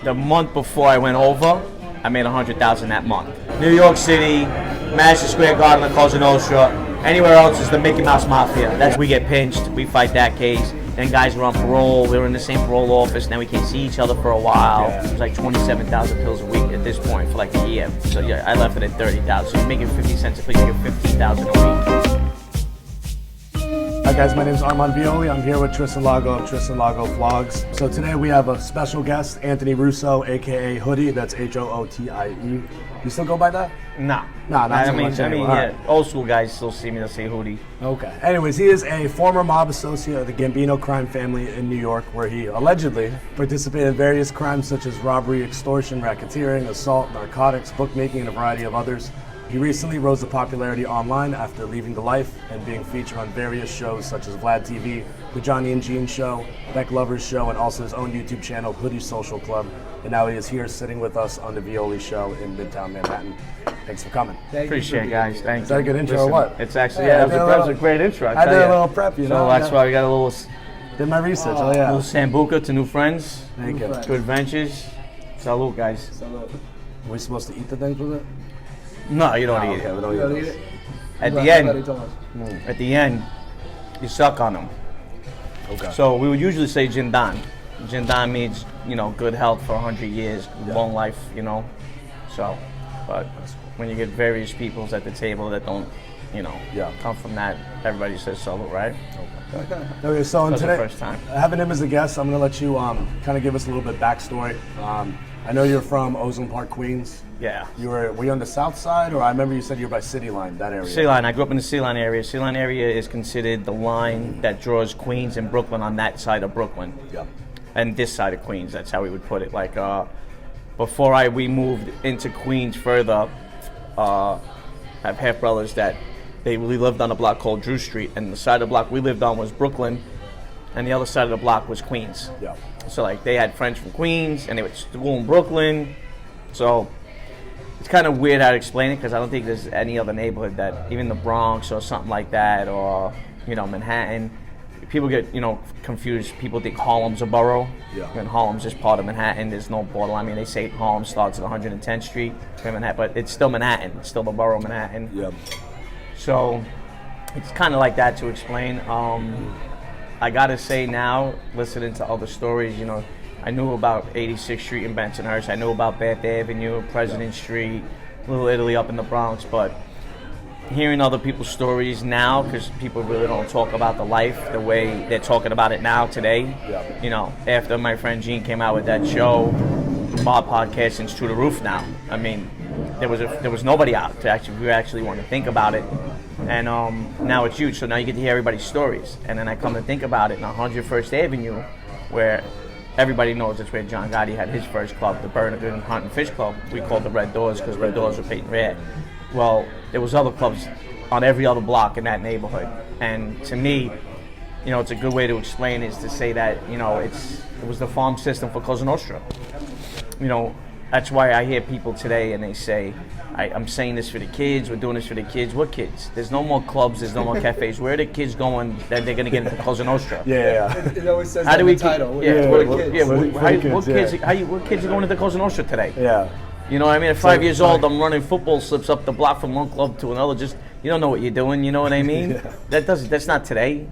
The month before I went over, I made $100,000 that month. New York City, Madison Square Garden, La Cosa Nostra. Anywhere else is the Mickey Mouse Mafia. That's we get pinched, we fight that case. Then guys were on parole, we were in the same parole office, now we can't see each other for a while. It was like 27,000 pills a week at this point for like a year. So yeah, I left it at 30,000. So you're making 50 cents a pill, you get 15,000 a week. Hi guys, my name is Armand Violi. I'm here with Trystan Lago of Trystan Lago Vlogs. So today we have a special guest, Anthony Russo, aka Hootie. That's H-O-O-T-I-E. You still go by that? Nah. Nah, not so much anymore. Yeah, old school guys still see me, they'll say Hootie. Okay. Anyways, he is a former mob associate of the Gambino crime family in New York, where he allegedly participated in various crimes such as robbery, extortion, racketeering, assault, narcotics, bookmaking, and a variety of others. He recently rose to popularity online after leaving the life and being featured on various shows such as Vlad TV, The Johnny and Gene Show, Beck Lovers Show, and also his own YouTube channel, Hootie Social Club. And now he is here sitting with us on the Violi Show in Midtown Manhattan. Thanks for coming. Appreciate it, guys. Thank you. Is that a good intro or what? It's actually, that was a great intro. I did a little prep, you know. So that's why we got a little... Did my research, oh yeah. A little sambuca to new friends. Thank you. Good ventures. Salute, guys. Salute. Are we supposed to eat the things with it? No, you don't eat Okay, it. we don't eat it. At the end, you suck on them. Okay. So we would usually say Jindan. Jindan means, you know, good health for 100 years, long life, you know. So, but when you get various peoples at the table that don't, you know, come from that, everybody says salute, right? Okay, so That's today, the first time. having him as a guest, I'm going to let you kind of give us a little bit backstory. I know you're from Ozone Park, Queens. Yeah. Were you on the south side, or I remember you said you were by City Line, that area? City Line. I grew up in the City Line area. City Line area is considered the line that draws Queens and Brooklyn on that side of Brooklyn. Yeah. And this side of Queens, that's how we would put it. Like, before we moved into Queens further, I have half brothers that they really lived on a block called Drew Street, and the side of the block we lived on was Brooklyn, and the other side of the block was Queens. Yeah. So like they had friends from Queens, and they went to school in Brooklyn. So it's kind of weird how to explain it, because I don't think there's any other neighborhood that, even the Bronx or something like that, or, you know, Manhattan. People get, you know, confused. People think Harlem's a borough. Yeah. And Harlem's just part of Manhattan. There's no borderline. I mean, they say Harlem starts at 110th Street, Manhattan, but it's still Manhattan. It's still the borough of Manhattan. Yeah. So it's kind of like that to explain. I gotta say now, listening to other stories, you know, I knew about 86th Street in Bensonhurst. I knew about Bath Avenue, President Street, Little Italy up in the Bronx. But hearing other people's stories now, because people really don't talk about the life the way they're talking about it now today. Yeah. You know, after my friend Gene came out with that show, Bob Podcast, it's through the roof now. I mean, there was nobody out to actually want to think about it. And now it's huge, so now you get to hear everybody's stories. And then I come to think about it, in 101st Avenue, where everybody knows it's where John Gotti had his first club, the Burnaby Hunt and Fish Club. We called the Red Doors because Red Doors were painted red. Well, there was other clubs on every other block in that neighborhood. And to me, you know, it's a good way to explain is to say that, you know, it was the farm system for Cosa Nostra. You know, that's why I hear people today and they say, I'm saying this for the kids, we're doing this for the kids. What kids? There's no more clubs, there's no more cafes. Where are the kids going that they're going to get into Cosa Nostra? Yeah. It always says that in the title. What kids are going into Cosa Nostra today? Yeah. You know what I mean? At 5 years old, I'm running football slips up the block from one club to another. Just, you don't know what you're doing, you know what I mean? Yeah. That's not today.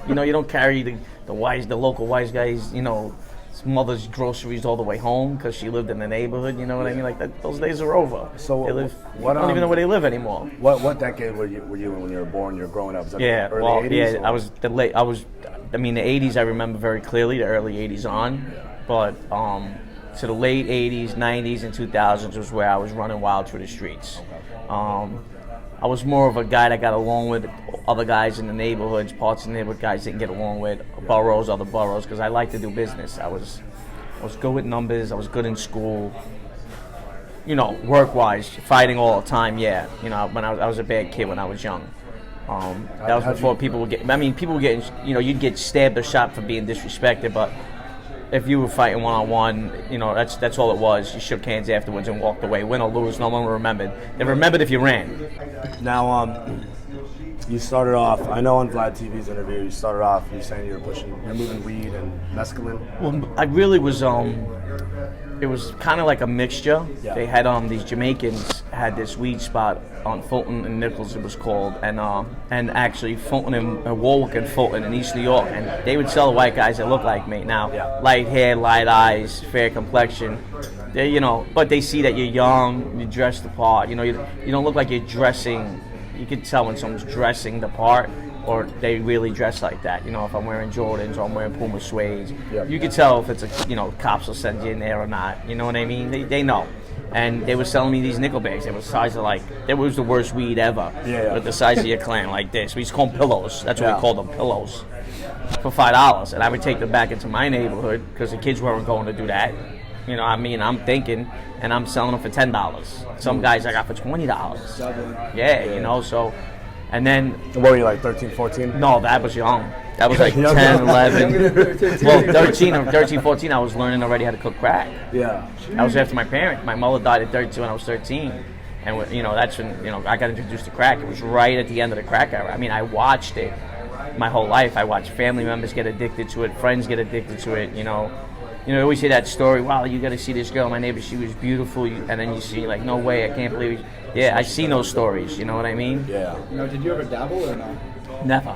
You know, you don't carry the local wise guys, you know, mother's groceries all the way home because she lived in the neighborhood, you know what I mean? Like that, those days are over. So I don't even know where they live anymore. What decade were you when you were born? You were growing up? Was that the early 80s? I mean the 80s I remember very clearly, the early 80s on, but to the late 80s, 90s, and 2000s was where I was running wild through the streets. I was more of a guy that got along with other guys in the neighborhoods, parts of the neighborhood guys didn't get along with, other boroughs, because I like to do business. I was good with numbers, I was good in school, you know, work-wise, fighting all the time, yeah. You know, when I was a bad kid when I was young. That was before people would people were getting, you know, you'd get stabbed or shot for being disrespected, but if you were fighting one-on-one, you know, that's all it was. You shook hands afterwards and walked away. Win or lose, no one remembered. They remembered if you ran. Now, you started off, I know on Vlad TV's interview, you started off, you're saying you're moving weed and mescaline. Well, I really was, it was kind of like a mixture. Yeah. They had these Jamaicans had this weed spot on Fulton and Nichols, it was called, and actually Fulton and Warwick and Fulton in East New York, and they would sell the white guys that look like me. Now, light hair, light eyes, fair complexion. They, but they see that you're young, you dress the part. You don't look like you're dressing. You can tell when someone's dressing the part, or they really dress like that. If I'm wearing Jordans or I'm wearing Puma suedes, you can tell if it's cops will send you in there or not. You know what I mean? They know. And they were selling me these nickel bags. They were the size of it was the worst weed ever. But the size of your clan, like this. We used to call them pillows. That's what we called them, pillows. For $5. And I would take them back into my neighborhood because the kids weren't going to do that. I'm thinking, and I'm selling them for $10. Some guys I got for $20. Yeah, so, and then... What were you, like 13, 14? No, that was young. That was like 10, 11. Well, 13, 14, I was learning already how to cook crack. Yeah. I was after my parents. My mother died at 32 when I was 13. And, that's when, I got introduced to crack. It was right at the end of the crack era. I mean, I watched it my whole life. I watched family members get addicted to it, friends get addicted to it, I always hear that story, wow, you got to see this girl, my neighbor, she was beautiful, and then you see, like, no way, I can't believe it. Yeah, I see those stories, you know what I mean? Yeah. Did you ever dabble or no? Never.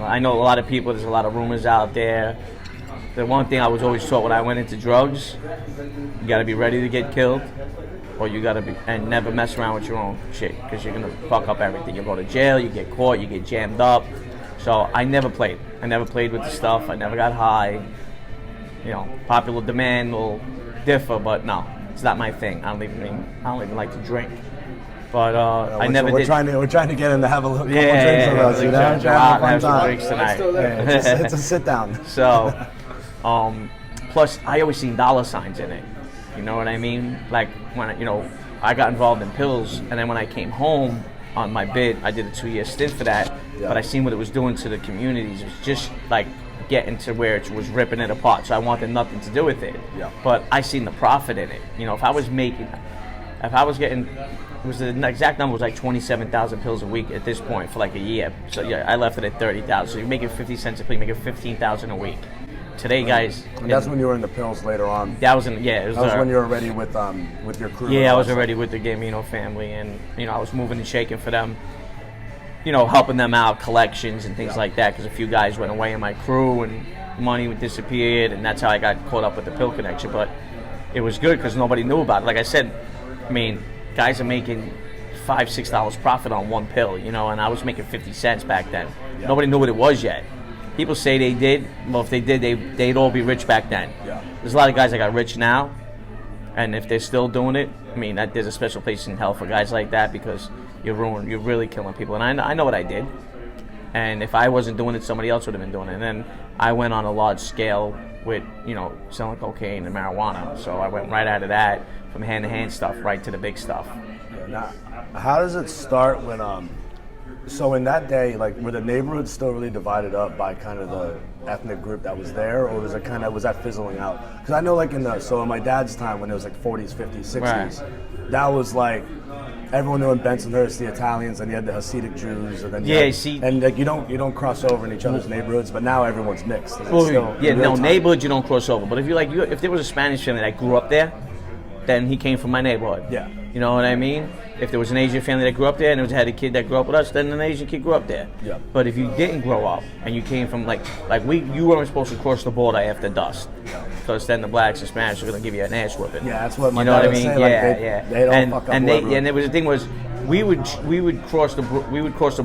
I know a lot of people, there's a lot of rumors out there. The one thing I was always taught when I went into drugs, you got to be ready to get killed, or you got to be, and never mess around with your own shit, because you're going to fuck up everything. You go to jail, you get caught, you get jammed up. So I never played. I never played with the stuff, I never got high. Popular demand will differ, but no, it's not my thing. I don't even like to drink. But I never did. We're trying to get in to have a couple drinks with us. Have some drinks tonight. It's a sit down. So, plus I always seen dollar signs in it. You know what I mean? Like when I got involved in pills, and then when I came home on my bid, I did a 2-year stint for that. But I seen what it was doing to the communities. It was just like getting to where it was ripping it apart, so I wanted nothing to do with it. But I seen the profit in it. If I was getting, it was the exact number was like 27,000 pills a week at this point for like a year. So I left it at 30,000. So you're making 50 cents a pill, you're making 15,000 a week. Today, guys. And that's when you were in the pills later on. That was when you were already with your crew. Yeah, I was already with the Gambino family, and I was moving and shaking for them. Helping them out, collections and things like that, because a few guys went away in my crew and money disappeared, and that's how I got caught up with the pill connection. But it was good because nobody knew about it. Like I said, guys are making $5, $6 profit on one pill, and I was making 50 cents back then. Nobody knew what it was yet. People say they did. Well, if they did, they'd all be rich back then. There's a lot of guys that got rich now, and if they're still doing it, there's a special place in hell for guys like that, because you're really killing people. And I know what I did. And if I wasn't doing it, somebody else would have been doing it. And then I went on a large scale with, selling cocaine and marijuana. So I went right out of that, from hand-to-hand stuff, right to the big stuff. Now, how does it start when, so in that day, like, were the neighborhoods still really divided up by kind of the ethnic group that was there, or was that fizzling out? Because I know, like, in my dad's time, when it was like 40s, 50s, 60s, that was like, everyone knew in Bensonhurst, the Italians, and you had the Hasidic Jews, and then and like you don't cross over in each other's neighborhoods, but now everyone's mixed. Neighborhoods you don't cross over. But if there was a Spanish family that grew up there, then he came from my neighborhood. Yeah. You know what I mean? If there was an Asian family that grew up there and had a kid that grew up with us, then an Asian kid grew up there. Yeah. But if you didn't grow up and you came from you weren't supposed to cross the border after dusk, because then the blacks and Spanish are going to give you an ass whipping. Yeah, that's what my dad was saying. They don't fuck up. And the thing was, we would cross the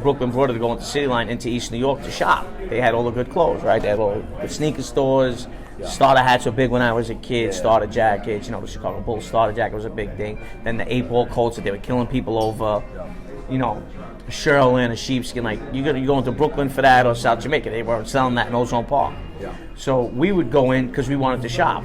Brooklyn border to go into City Line into East New York to shop. They had all the good clothes, right? They had all the sneaker stores. Starter hats were big when I was a kid. Starter jackets, the Chicago Bulls starter jacket was a big thing. Then the 8-ball coats that they were killing people over. A Sherlin, a sheepskin. Like you go into Brooklyn for that, or South Jamaica. They weren't selling that in Ozone Park. Yeah. So we would go in because we wanted to shop.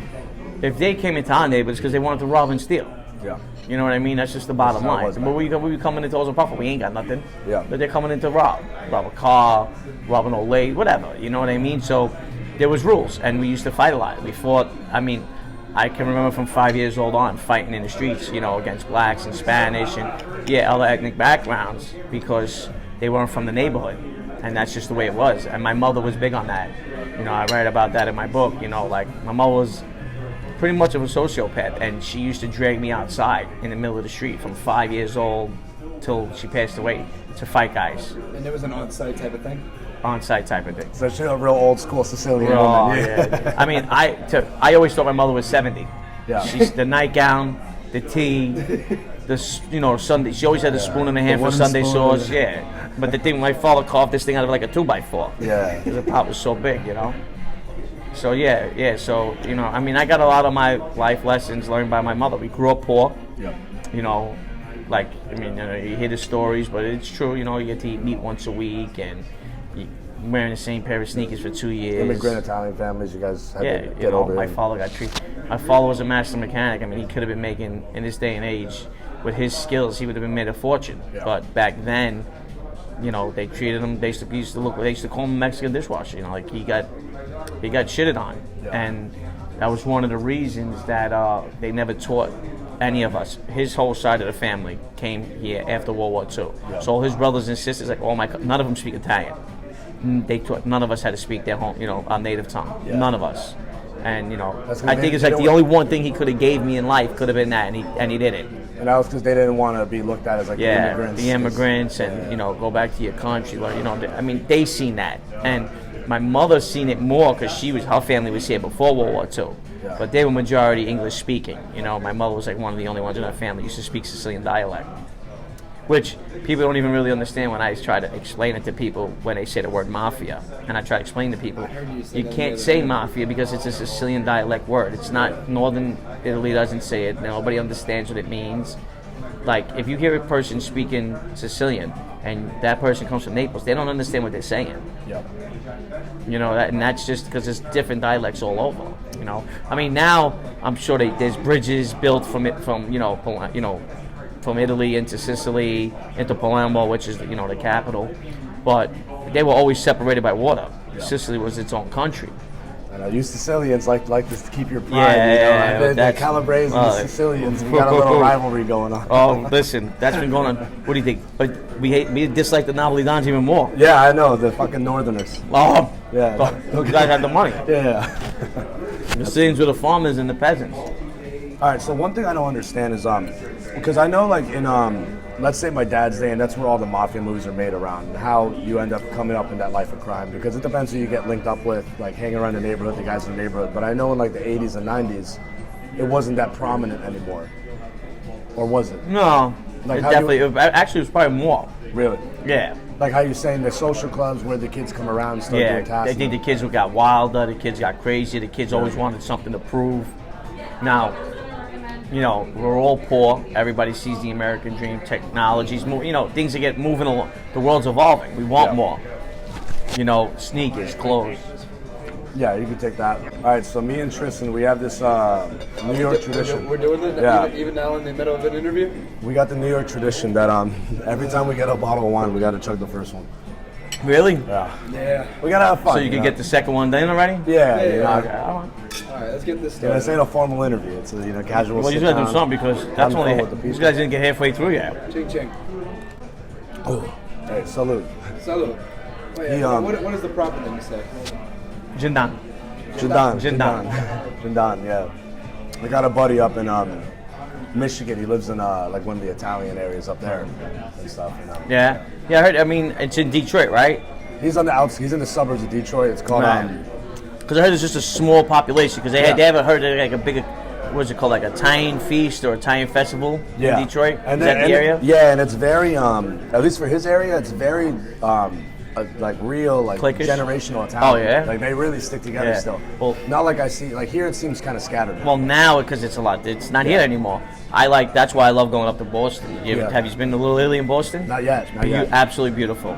If they came into our neighborhoods because they wanted to rob and steal. Yeah. You know what I mean? That's just the bottom line. But we coming into Ozone Park, we ain't got nothing. Yeah. But they're coming in to rob a car, rob an old lady, whatever. You know what I mean? So there was rules, and we used to fight a lot. We fought. I can remember from 5 years old on fighting in the streets, against blacks and Spanish and other ethnic backgrounds, because they weren't from the neighborhood, and that's just the way it was. And my mother was big on that. I write about that in my book. Like my mother was pretty much of a sociopath, and she used to drag me outside in the middle of the street from 5 years old till she passed away to fight guys. And it was an on-site type of thing? On-site type of thing. So she's a real old school Sicilian Oh, woman. yeah. I mean, I always thought my mother was 70. Yeah. She's the nightgown, the tea, Sunday. She always had a spoon in her hand for wooden Sunday spoon. sauce. Yeah. But the thing, my father carved this thing out of like a 2x4. Yeah. Because the pot was so big, So yeah. So I mean, I got a lot of my life lessons learned by my mother. We grew up poor. Yeah. You hear the stories, but it's true. You get to eat meat once a week, and you wearing the same pair of sneakers for 2 years. Immigrant Italian families, you guys had to get over my it. father got treated. My father was a master mechanic. I mean, he could have been making, in this day and age, with his skills, he would have been made a fortune. Yeah. But back then, they treated him. They used to call him a Mexican dishwasher. He got shitted on, and that was one of the reasons that they never taught any of us. His whole side of the family came here after World War II. Yeah. So all his brothers and sisters, none of them speak Italian. They taught none of us how to speak their home, our native tongue. Yeah. None of us. And That's I think it's like the only one thing he could have gave me in life could have been that, and he didn't. And that was because they didn't want to be looked at as like The immigrants, and go back to your country. I mean, they seen that, and my mother seen it more because her family was here before World War II. Yeah. But they were majority English speaking. My mother was like one of the only ones in our family used to speak Sicilian dialect, which people don't even really understand when I try to explain it to people when they say the word mafia. And I try to explain to people, you can't say mafia because it's a Sicilian dialect word. It's not, Northern Italy doesn't say it. Nobody understands what it means. Like, if you hear a person speaking Sicilian and that person comes from Naples, they don't understand what they're saying. Yeah. And that's just because there's different dialects all over. I mean, now I'm sure there's bridges built from Italy into Sicily, into Palermo, which is the capital, but they were always separated by water. Yeah. Sicily was its own country. And you Sicilians like this to keep your pride. The Calabrese and the Sicilians, we got a little rivalry going on. Oh, listen, that's been going on. What do you think? But we dislike the Napolitans even more. Yeah, I know, the fucking Northerners. Oh, yeah. Those guys had the money. Yeah. The Sicilians were the farmers and the peasants. All right, so one thing I don't understand is because I know like in let's say my dad's day, and that's where all the mafia movies are made around, how you end up coming up in that life of crime, because it depends who you get linked up with, like hanging around the neighborhood, the guys in the neighborhood. But I know in like the 80s and 90s, it wasn't that prominent anymore. Or was it? No, Like it how definitely. Actually, it was probably more. Really? Yeah. Like how you're saying the social clubs where the kids come around and start doing tasks. I think the kids got wilder, the kids got crazy, the kids always wanted something to prove. Now, we're all poor. Everybody sees the American dream. Technology's moving. Things are getting moving along. The world's evolving. We want more. Sneakers, clothes. Yeah, you can take that. All right, so me and Trystan, we have this New York tradition. We're doing it even now in the middle of an interview? We got the New York tradition that every time we get a bottle of wine, we got to chug the first one. Really? Yeah. We got to have fun. So you can get the second one done already? Yeah. Okay. All right, let's get this started. This ain't a formal interview. It's a casual Well, you gotta do something because that's only these guys didn't get halfway through yet. Ching ching. Oh. Hey, salute. Salud. Wait, what is the proper name to say? Jindan. Jindan, yeah. I got a buddy up in Michigan. He lives in like one of the Italian areas up there and stuff. Yeah. Yeah, I heard. I mean, it's in Detroit, right? He's on the He's in the suburbs of Detroit. It's called because I heard it's just a small population. Because they ever heard of like a big, what's it called, like a Italian feast or Italian festival in Detroit? And is that the area? Yeah, and it's very at least for his area, it's very like real, like cliquish? Generational Italian. Oh yeah. Like they really stick together still. Well, not like I see. Like here, it seems kind of scattered. Well, now because it's a lot. It's not here anymore. That's why I love going up to Boston. Have you been to Little Italy in Boston? Not yet. Absolutely beautiful.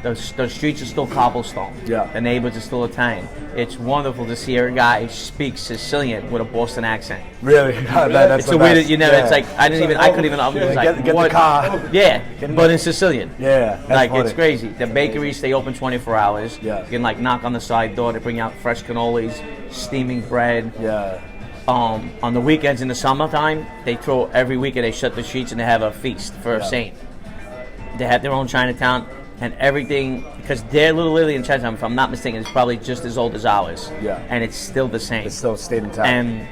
The streets are still cobblestone. Yeah. The neighbors are still Italian. It's wonderful to see a guy speak Sicilian with a Boston accent. Really? That's it's a weird. It's like I couldn't even. I was like, get what? The car. Yeah, but in Sicilian. Yeah. Like funny. It's crazy. The bakeries stay open 24 hours. Yeah. You can like knock on the side door. They bring out fresh cannolis, steaming bread. Yeah. On the weekends in the summertime, every weekend they shut the streets and they have a feast for a saint. They have their own Chinatown and everything, because their Little Italy in Chinatown, if I'm not mistaken, is probably just as old as ours. Yeah. And it's still the same. It still stayed intact. And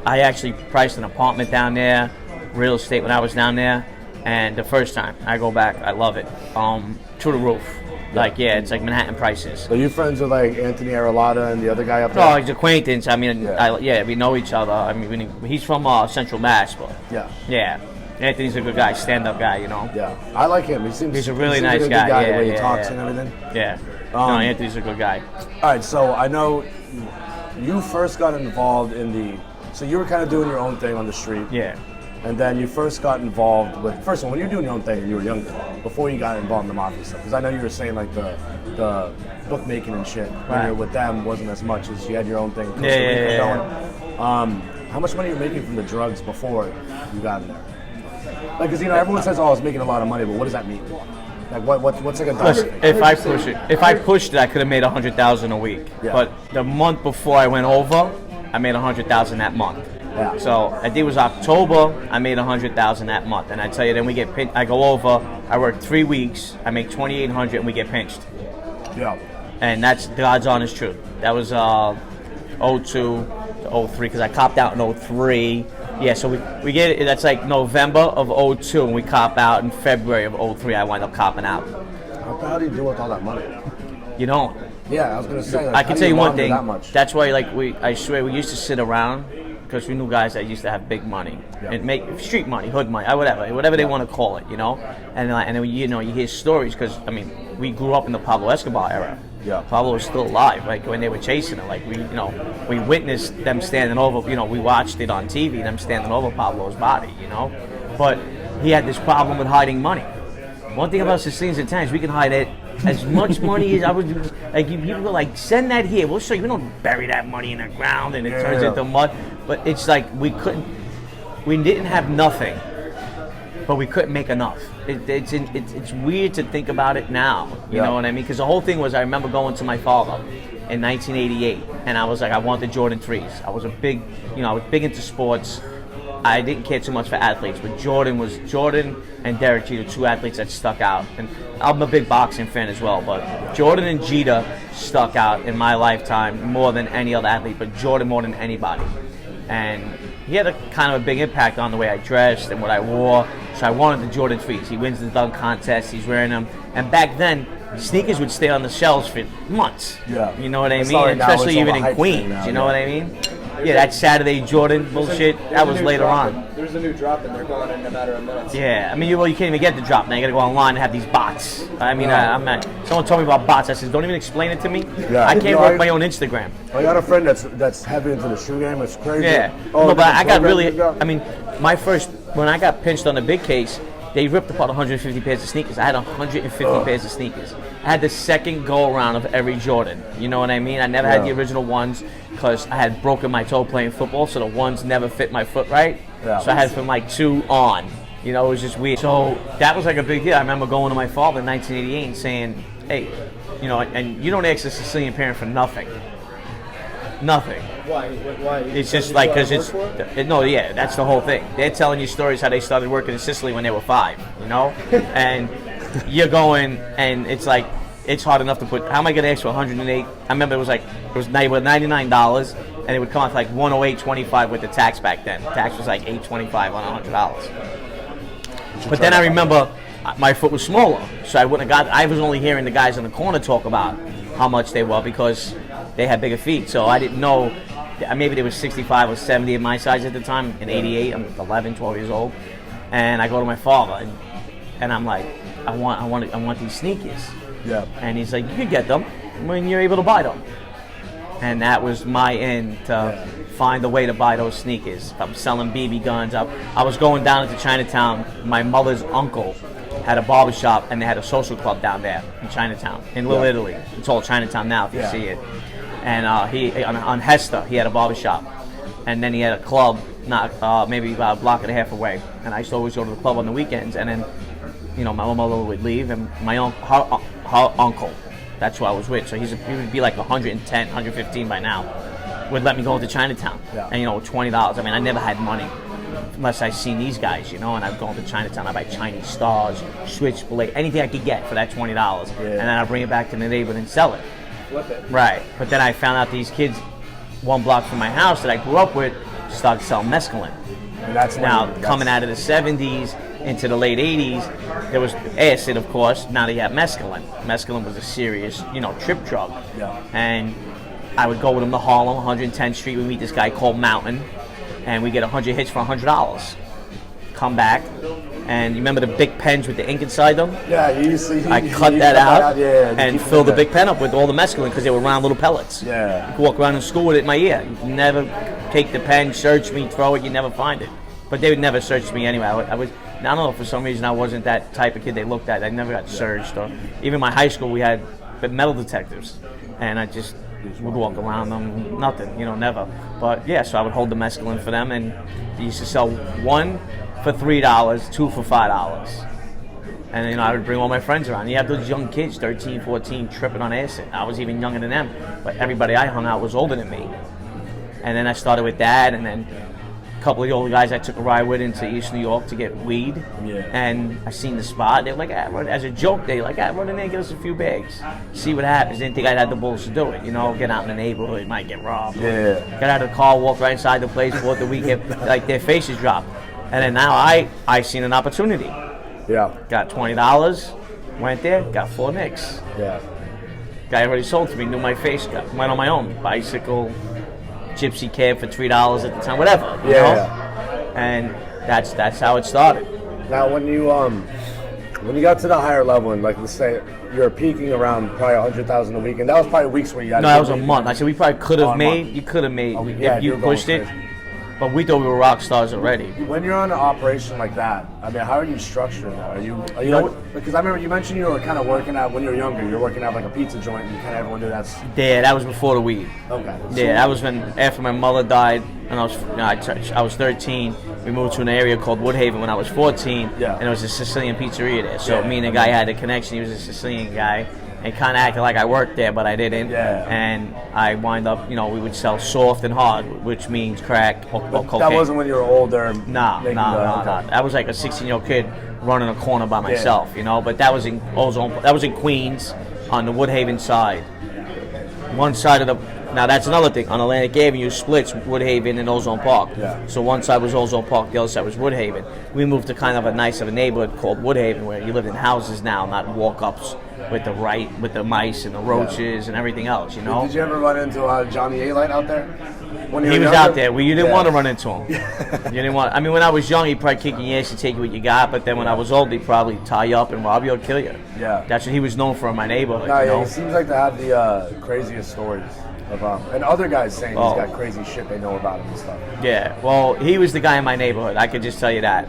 I actually priced an apartment down there, real estate when I was down there, and the first time I go back, I love it. Through the roof. Like, yeah, it's like Manhattan prices. So you friends with like Anthony Arlotta and the other guy up there? Oh, he's acquaintance. I mean, Yeah. we know each other. I mean, he's from Central Mass, but yeah. Anthony's a good guy, stand-up guy, you know. Yeah, I like him. He's a really nice good guy. the way Yeah, he talks yeah. and everything. Yeah. No, Anthony's a good guy. All right, so I know you first got involved in so you were kind of doing your own thing on the street. Yeah. And then you first got involved with, first of all, when you were doing your own thing and you were younger, before you got involved in the Mafia stuff, because I know you were saying like the bookmaking and shit, when you were with them wasn't as much as you had your own thing. Going. How much money were you making from the drugs before you got in there? Like, because, you know, everyone says, oh, I was making a lot of money, but what does that mean? Like, what's like a dollar? Listen, if I pushed it, I could have made $100,000 a week. Yeah. But the month before I went over, I made $100,000 that month. Yeah. So I think it was October. I made $100,000 that month, and I tell you, then we get pinched. I go over. I work 3 weeks. I make $2,800, and we get pinched. Yeah. And that's God's honest truth. That was 02 to 03 because I copped out in 03. Yeah, so we get it. That's like November of 02, and we cop out in February of 03. I wind up copping out. How do you do with all that money? You don't. Yeah, I was gonna say. Like, I can tell you one thing. That That's why, like, I swear, we used to sit around because we knew guys that used to have big money and make street money, hood money, whatever they want to call it, you know. And then you know, you hear stories because I mean, we grew up in the Pablo Escobar era. Yeah. Pablo was still alive, like when they were chasing him. Like we witnessed them standing over. You know, we watched it on TV, them standing over Pablo's body. You know, but he had this problem with hiding money. One thing about Sicilians and Italians, we can hide it. As much money as I would, like people go like, send that here. We'll show you. We don't bury that money in the ground and it turns into mud. But it's like we didn't have nothing, but we couldn't make enough. It's weird to think about it now. You know what I mean? Because the whole thing was, I remember going to my father in 1988, and I was like, I want the Jordan 3s. I was big into sports. I didn't care too much for athletes, but Jordan and Derek Jeter, two athletes that stuck out. And I'm a big boxing fan as well, but Jordan and Jeter stuck out in my lifetime more than any other athlete, but Jordan more than anybody. And he had a kind of a big impact on the way I dressed and what I wore. So I wanted the Jordan 3s. He wins the dunk contest, he's wearing them. And back then, sneakers would stay on the shelves for months. Yeah. You know what I mean? Especially even in Queens, you know what I mean? Yeah, that Saturday Jordan bullshit, that was later on. There's a new drop and they're going in a matter of minutes. Yeah, I mean, you can't even get the drop now. You gotta go online and have these bots. I mean, I'm not. Someone told me about bots. I said, don't even explain it to me. Yeah. I can't work my own Instagram. I got a friend that's heavy into the shoe game. It's crazy. Yeah. No, but I got really. I mean, when I got pinched on the big case, they ripped apart 150 pairs of sneakers. I had 150 pairs of sneakers. I had the second go around of every Jordan. You know what I mean? I never had the original ones because I had broken my toe playing football, so the ones never fit my foot right. Yeah. So I had from like 2 on. You know, it was just weird. So that was like a big deal. I remember going to my father in 1988 and saying, hey, you know, and you don't ask a Sicilian parent for nothing. Nothing. Why? It's just like, because that's the whole thing. They're telling you stories how they started working in Sicily when they were 5, you know? And you're going, and it's like, it's hard enough to put, how am I going to ask for 108? I remember it was $99, and it would come out to like 108.25 with the tax back then. The tax was like $8.25 on $100. But then I remember my foot was smaller, so I was only hearing the guys in the corner talk about how much they were because they had bigger feet. So I didn't know, maybe they were 65 or 70 of my size at the time. In 88, I'm 11, 12 years old. And I go to my father, and I'm like, I want these sneakers. Yeah. And he's like, you can get them when you're able to buy them. And that was my end to find a way to buy those sneakers. I'm selling BB guns. I was going down into Chinatown. My mother's uncle had a barbershop, and they had a social club down there in Chinatown, in Little Italy. It's all Chinatown now, if you see it. And he on Hester, he had a barbershop. And then he had a club, maybe about a block and a half away. And I used to always go to the club on the weekends. And then, you know, my mother would leave, and her uncle, that's who I was with. So he would be like 110, 115 by now. Would let me go into Chinatown. Yeah. And, you know, $20. I mean, I never had money unless I seen these guys, you know. And I'd go into Chinatown, I'd buy Chinese stars, switchblade, anything I could get for that $20. Yeah. And then I'd bring it back to the neighborhood and sell it. Flip it. Right. But then I found out these kids 1 block from my house that I grew up with, started selling mescaline. And that's Now, coming out of the 70s into the late 80s, there was acid, of course. Now they got mescaline. Mescaline was a serious, trip drug. Yeah. And I would go with him to Harlem, 110th Street. We meet this guy called Mountain, and we get 100 hits for $100. Come back, and you remember the big pens with the ink inside them? Yeah, you used to. I cut that out yeah, and fill the big pen up with all the mescaline because they were round little pellets. Yeah. You could walk around in school with it in my ear. You could never take the pen, search me, throw it. You never find it. But they would never search me anyway. I don't know, for some reason I wasn't that type of kid they looked at. I never got searched. Or even my high school, we had metal detectors, and I just would walk around them, nothing, never. But yeah, so I would hold the mescaline for them, and they used to sell one for $3, two for $5. And I would bring all my friends around. You have those young kids, 13, 14, tripping on acid. I was even younger than them, but everybody I hung out was older than me. And then I started with that, and then a couple of the older guys I took a ride with into East New York to get weed. Yeah. And I seen the spot. They were like, as a joke, they were like, run in there and get us a few bags. See what happens. Didn't think I'd have the balls to do it. Get out in the neighborhood, might get robbed. Yeah. Got out of the car, walked right inside the place, bought the weekend, like their faces dropped. And then now I seen an opportunity. Yeah. Got $20, went there, got 4 nicks. Yeah. Guy already sold to me, knew my face, went on my own. Bicycle, gypsy cab for $3 at the time, whatever. You know? And that's how it started. Now, when you got to the higher level, and like let's say you're peaking around probably 100,000 a week, and that was probably weeks where you had. No, that was a month. I said we probably could have made. You could have made if you pushed it. But we thought we were rock stars already. When you're on an operation like that, I mean, how are you structured? Are you like, because I remember you mentioned you were kind of working out when you were younger. You were working out like a pizza joint, and kind of everyone knew that's. Yeah, that was before the weed. Okay. Yeah, that was after my mother died, and I was 13. We moved to an area called Woodhaven when I was 14, and there was a Sicilian pizzeria there. So me and the guy had a connection. He was a Sicilian guy. And kind of acted like I worked there, but I didn't. Yeah. And I wind up, we would sell soft and hard, which means crack or cocaine. That wasn't when you were older. No. I was like a 16-year-old kid running a corner by myself, But that was in Ozone. That was in Queens on the Woodhaven side. One side of the. Now that's another thing. On Atlantic Avenue splits Woodhaven and Ozone Park. Yeah. So one side was Ozone Park, the other side was Woodhaven. We moved to kind of a nice of a neighborhood called Woodhaven, where you lived in houses now, not walk-ups with the mice and the roaches and everything else. Did you ever run into Johnny Alite out there? When he was out there. You didn't want to run into him. You didn't want. I mean, when I was young, he'd probably kick your ass and take you what you got. But then when I was old, he'd probably tie you up and rob you or kill you. Yeah. That's what he was known for in my neighborhood. No, he seems like to have the craziest stories. And other guys saying he's got crazy shit they know about him and stuff. Yeah, well, he was the guy in my neighborhood. I could just tell you that.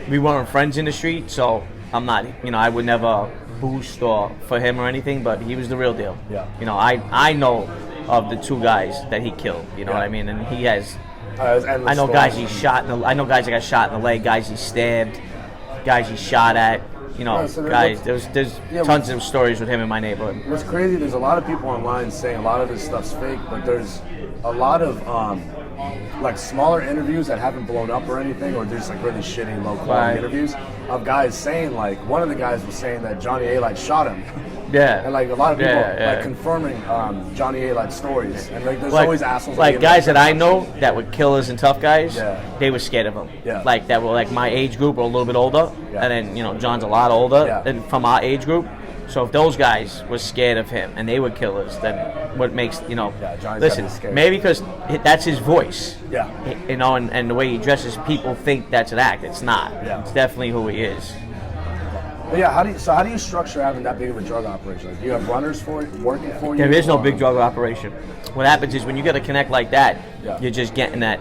We weren't friends in the street, so I'm not. I would never boost or for him or anything, but he was the real deal. Yeah. I know of the 2 guys that he killed. You know what I mean? And he has. I know guys he shot. I know guys that got shot in the leg. Guys he stabbed. Guys he shot at. Guys, there's tons of stories with him in my neighborhood. What's crazy, there's a lot of people online saying a lot of this stuff's fake, but there's a lot of like smaller interviews that haven't blown up or anything, or just like really shitty, low quality interviews of guys saying, like, one of the guys was saying that Johnny Alite shot him. Yeah. And like a lot of people like confirming Johnny Alite stories, and like there's always assholes. Like guys that I know that were killers and tough guys, they were scared of him. Yeah. Like that were like my age group or a little bit older, and then John's a lot older than from our age group. So if those guys were scared of him and they were killers, then what makes listen, maybe because that's his voice. Yeah. And the way he dresses, people think that's an act. It's not. Yeah. It's definitely who he is. But yeah, how do you structure having that big of a drug operation? Like, do you have runners for it, working for you? There is no big drug operation. What happens is when you get a connect like that, you're just getting that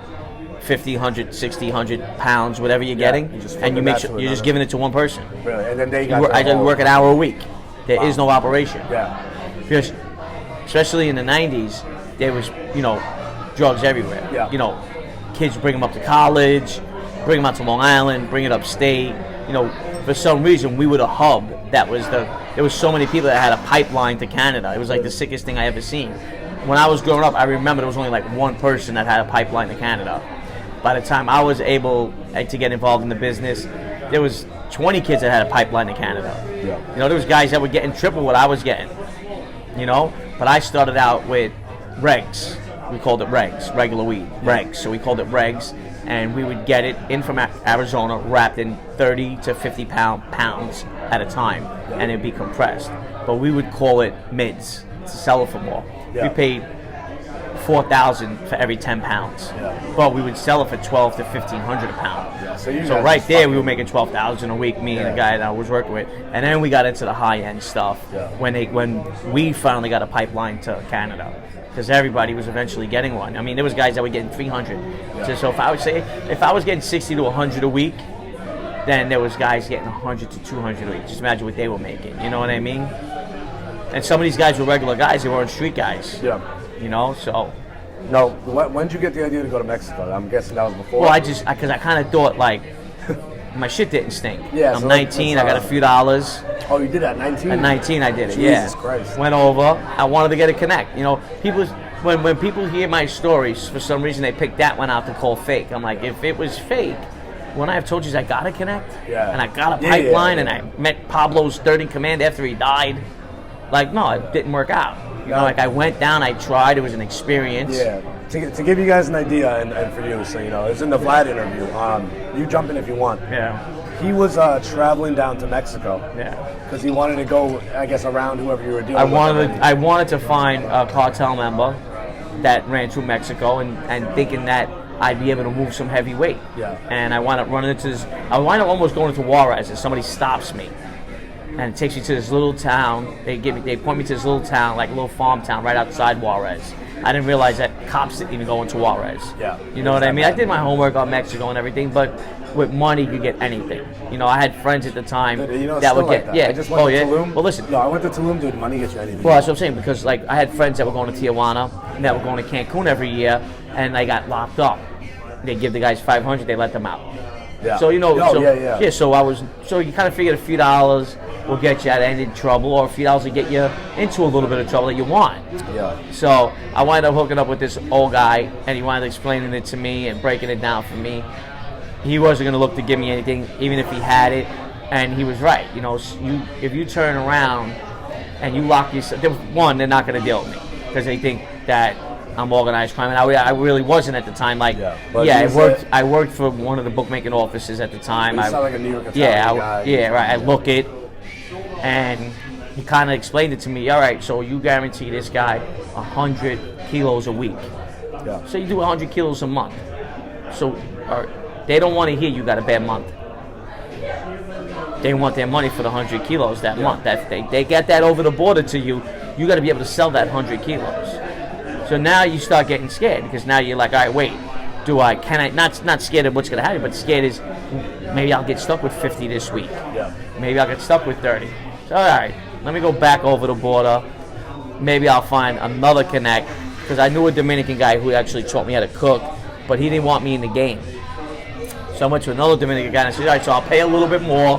50, 100, 60, 100 pounds, whatever you're getting, and you're just giving it to one person. Really? And then they I just work an hour a week. There is no operation. Yeah. Because especially in the 90s, there was, drugs everywhere. Yeah. Kids bring them up to college, bring them out to Long Island, bring it upstate. For some reason, we were the hub. There was so many people that had a pipeline to Canada. It was like the sickest thing I ever seen. When I was growing up, I remember there was only like one person that had a pipeline to Canada. By the time I was able to get involved in the business, there was 20 kids that had a pipeline to Canada. Yeah. There was guys that were getting triple what I was getting. But I started out with regs. We called it regs, regular weed, regs. So we called it regs, and we would get it in from Arizona, wrapped in 30 to 50 pounds at a time, and it'd be compressed. But we would call it mids to sell it for more. Yeah. We paid $4,000 for every 10 pounds, but we would sell it for $1,200 to $1,500 a pound. Yeah, so right there, we were making $12,000 a week. Me and the guy that I was working with, and then we got into the high end stuff when we finally got a pipeline to Canada, because everybody was eventually getting one. I mean, there was guys that were getting 300. So if I was getting 60 to 100 a week, then there was guys getting 100 to 200 a week. Just imagine what they were making. You know what I mean? And some of these guys were regular guys; they weren't street guys. Yeah. You know, so. No, when did you get the idea to go to Mexico? I'm guessing that was before. Well, because I kind of thought, like, my shit didn't stink. Yeah, I'm so 19, I got a few dollars. Oh, you did that at 19? At 19, I did it, Jesus Christ. Went over, I wanted to get a connect. You know, when people hear my stories, for some reason they pick that one out to call fake. I'm like, if it was fake, when I have told you I got a connect, and I got a pipeline, and I met Pablo's third in command after he died, like, no, it didn't work out. You know, like I went down, I tried, it was an experience. Yeah. To give you guys an idea, and for you, so you know, it's in the Vlad interview. You jump in if you want. Yeah. He was traveling down to Mexico. Yeah. Because he wanted to go, I guess, around whoever you were dealing with. I wanted to find a cartel member that ran through Mexico, and thinking that I'd be able to move some heavy weight. Yeah. And I wound up running into this. I wound up almost going into Juarez, and somebody stops me. And it takes me to this little town. They point me to this little town, like a little farm town right outside Juarez. I didn't realize that cops didn't even go into Juarez. Yeah. You know what I mean? I did my homework on Mexico and everything, but with money you get anything. You know, I had friends at the time that would get I just went to Tulum. Well, listen. No, I went to Tulum, dude. Money gets you anything. Well, that's what I'm saying, because like I had friends that were going to Tijuana, and that were going to Cancun every year, and they got locked up. They give the guys $500, they let them out. Yeah. So you know, so you kind of figured a few dollars will get you out of any trouble, or a few dollars will get you into a little bit of trouble that you want. Yeah. So I wound up hooking up with this old guy, and he wound up explaining it to me and breaking it down for me. He wasn't going to look to give me anything, even if he had it, and he was right. You know, if you turn around and you lock yourself, they're not going to deal with me because they think that I'm organized crime, and I really wasn't at the time. Like, I worked for one of the bookmaking offices at the time. You sound like a New York guy. Right. I look it, and he kind of explained it to me. All right, so you guarantee this guy 100 kilos a week. Yeah. So you do 100 kilos a month. So they don't want to hear you got a bad month. They want their money for the 100 kilos that month. That they get that over the border to you, you got to be able to sell that 100 kilos. So now you start getting scared, because now you're like, all right, wait, can I, not scared of what's going to happen, but scared is maybe I'll get stuck with 50 this week. Yeah. Maybe I'll get stuck with 30. So all right, let me go back over the border. Maybe I'll find another connect, because I knew a Dominican guy who actually taught me how to cook, but he didn't want me in the game. So I went to another Dominican guy and I said, all right, so I'll pay a little bit more,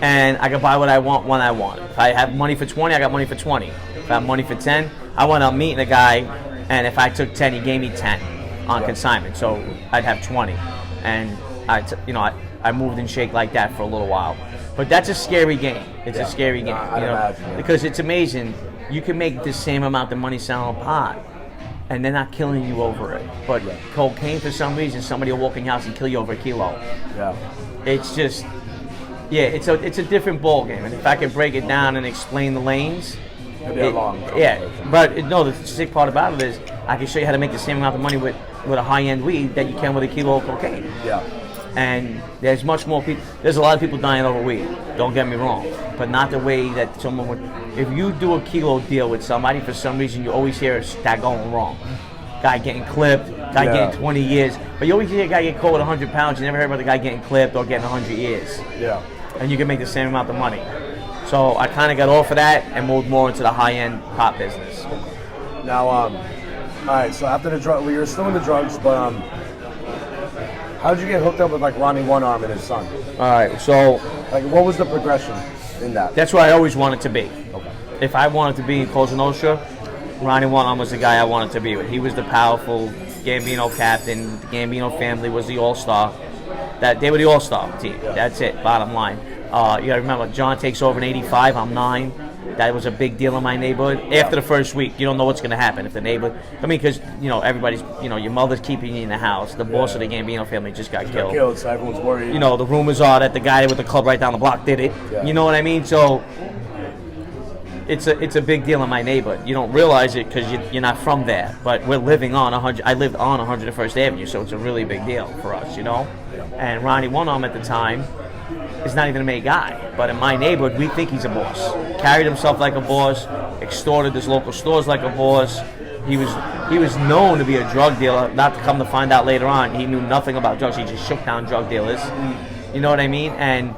and I can buy what I want when I want. If I have money for 20, I got money for 20. If I have money for 10, I went out meeting a guy, and if I took 10, he gave me 10 on consignment, so I'd have 20. And I moved and shake like that for a little while. But that's a scary game. It's a scary game, because it's amazing. You can make the same amount of money selling pot, and they're not killing you over it. But cocaine, for some reason, somebody will walk in your house and kill you over a kilo. Yeah. It's just, it's a different ball game. And if I can break it down and explain the lanes. The sick part about it is I can show you how to make the same amount of money with a high-end weed that you can with a kilo of cocaine. Yeah. And there's much more people. There's a lot of people dying over weed. Don't get me wrong, but not the way that someone would. If you do a kilo deal with somebody, for some reason you always hear that going wrong. Guy getting clipped, guy getting 20 years, but you always hear a guy get caught with 100 pounds. You never heard about the guy getting clipped or getting 100 years. Yeah. And you can make the same amount of money. So I kind of got off of that and moved more into the high-end pot business. Now, all right. So after the drug, you were still in the drugs, but how did you get hooked up with like Ronnie One Arm and his son? All right. So like, what was the progression in that? That's where I always wanted to be. Okay. If I wanted to be in Cosa Nostra, Ronnie One Arm was the guy I wanted to be with. He was the powerful Gambino captain. The Gambino family was the all-star. They were the all-star team. Yeah. That's it. Bottom line. You got to remember, John takes over in '85. I'm 9. That was a big deal in my neighborhood. After the first week, you don't know what's going to happen. If the neighbor, I mean, because, everybody's, your mother's keeping you in the house. The boss of the Gambino family just got killed. So everyone's worried. The rumors are that the guy with the club right down the block did it. Yeah. You know what I mean? So it's a big deal in my neighborhood. You don't realize it because you're not from there. But we're living on 100. I lived on 101st Avenue, so it's a really big deal for us, Yeah. And Ronnie, one arm at the time, is not even a made guy. But in my neighborhood, we think he's a boss. Carried himself like a boss, extorted his local stores like a boss. He was known to be a drug dealer, not to come to find out later on. He knew nothing about drugs. He just shook down drug dealers. You know what I mean? And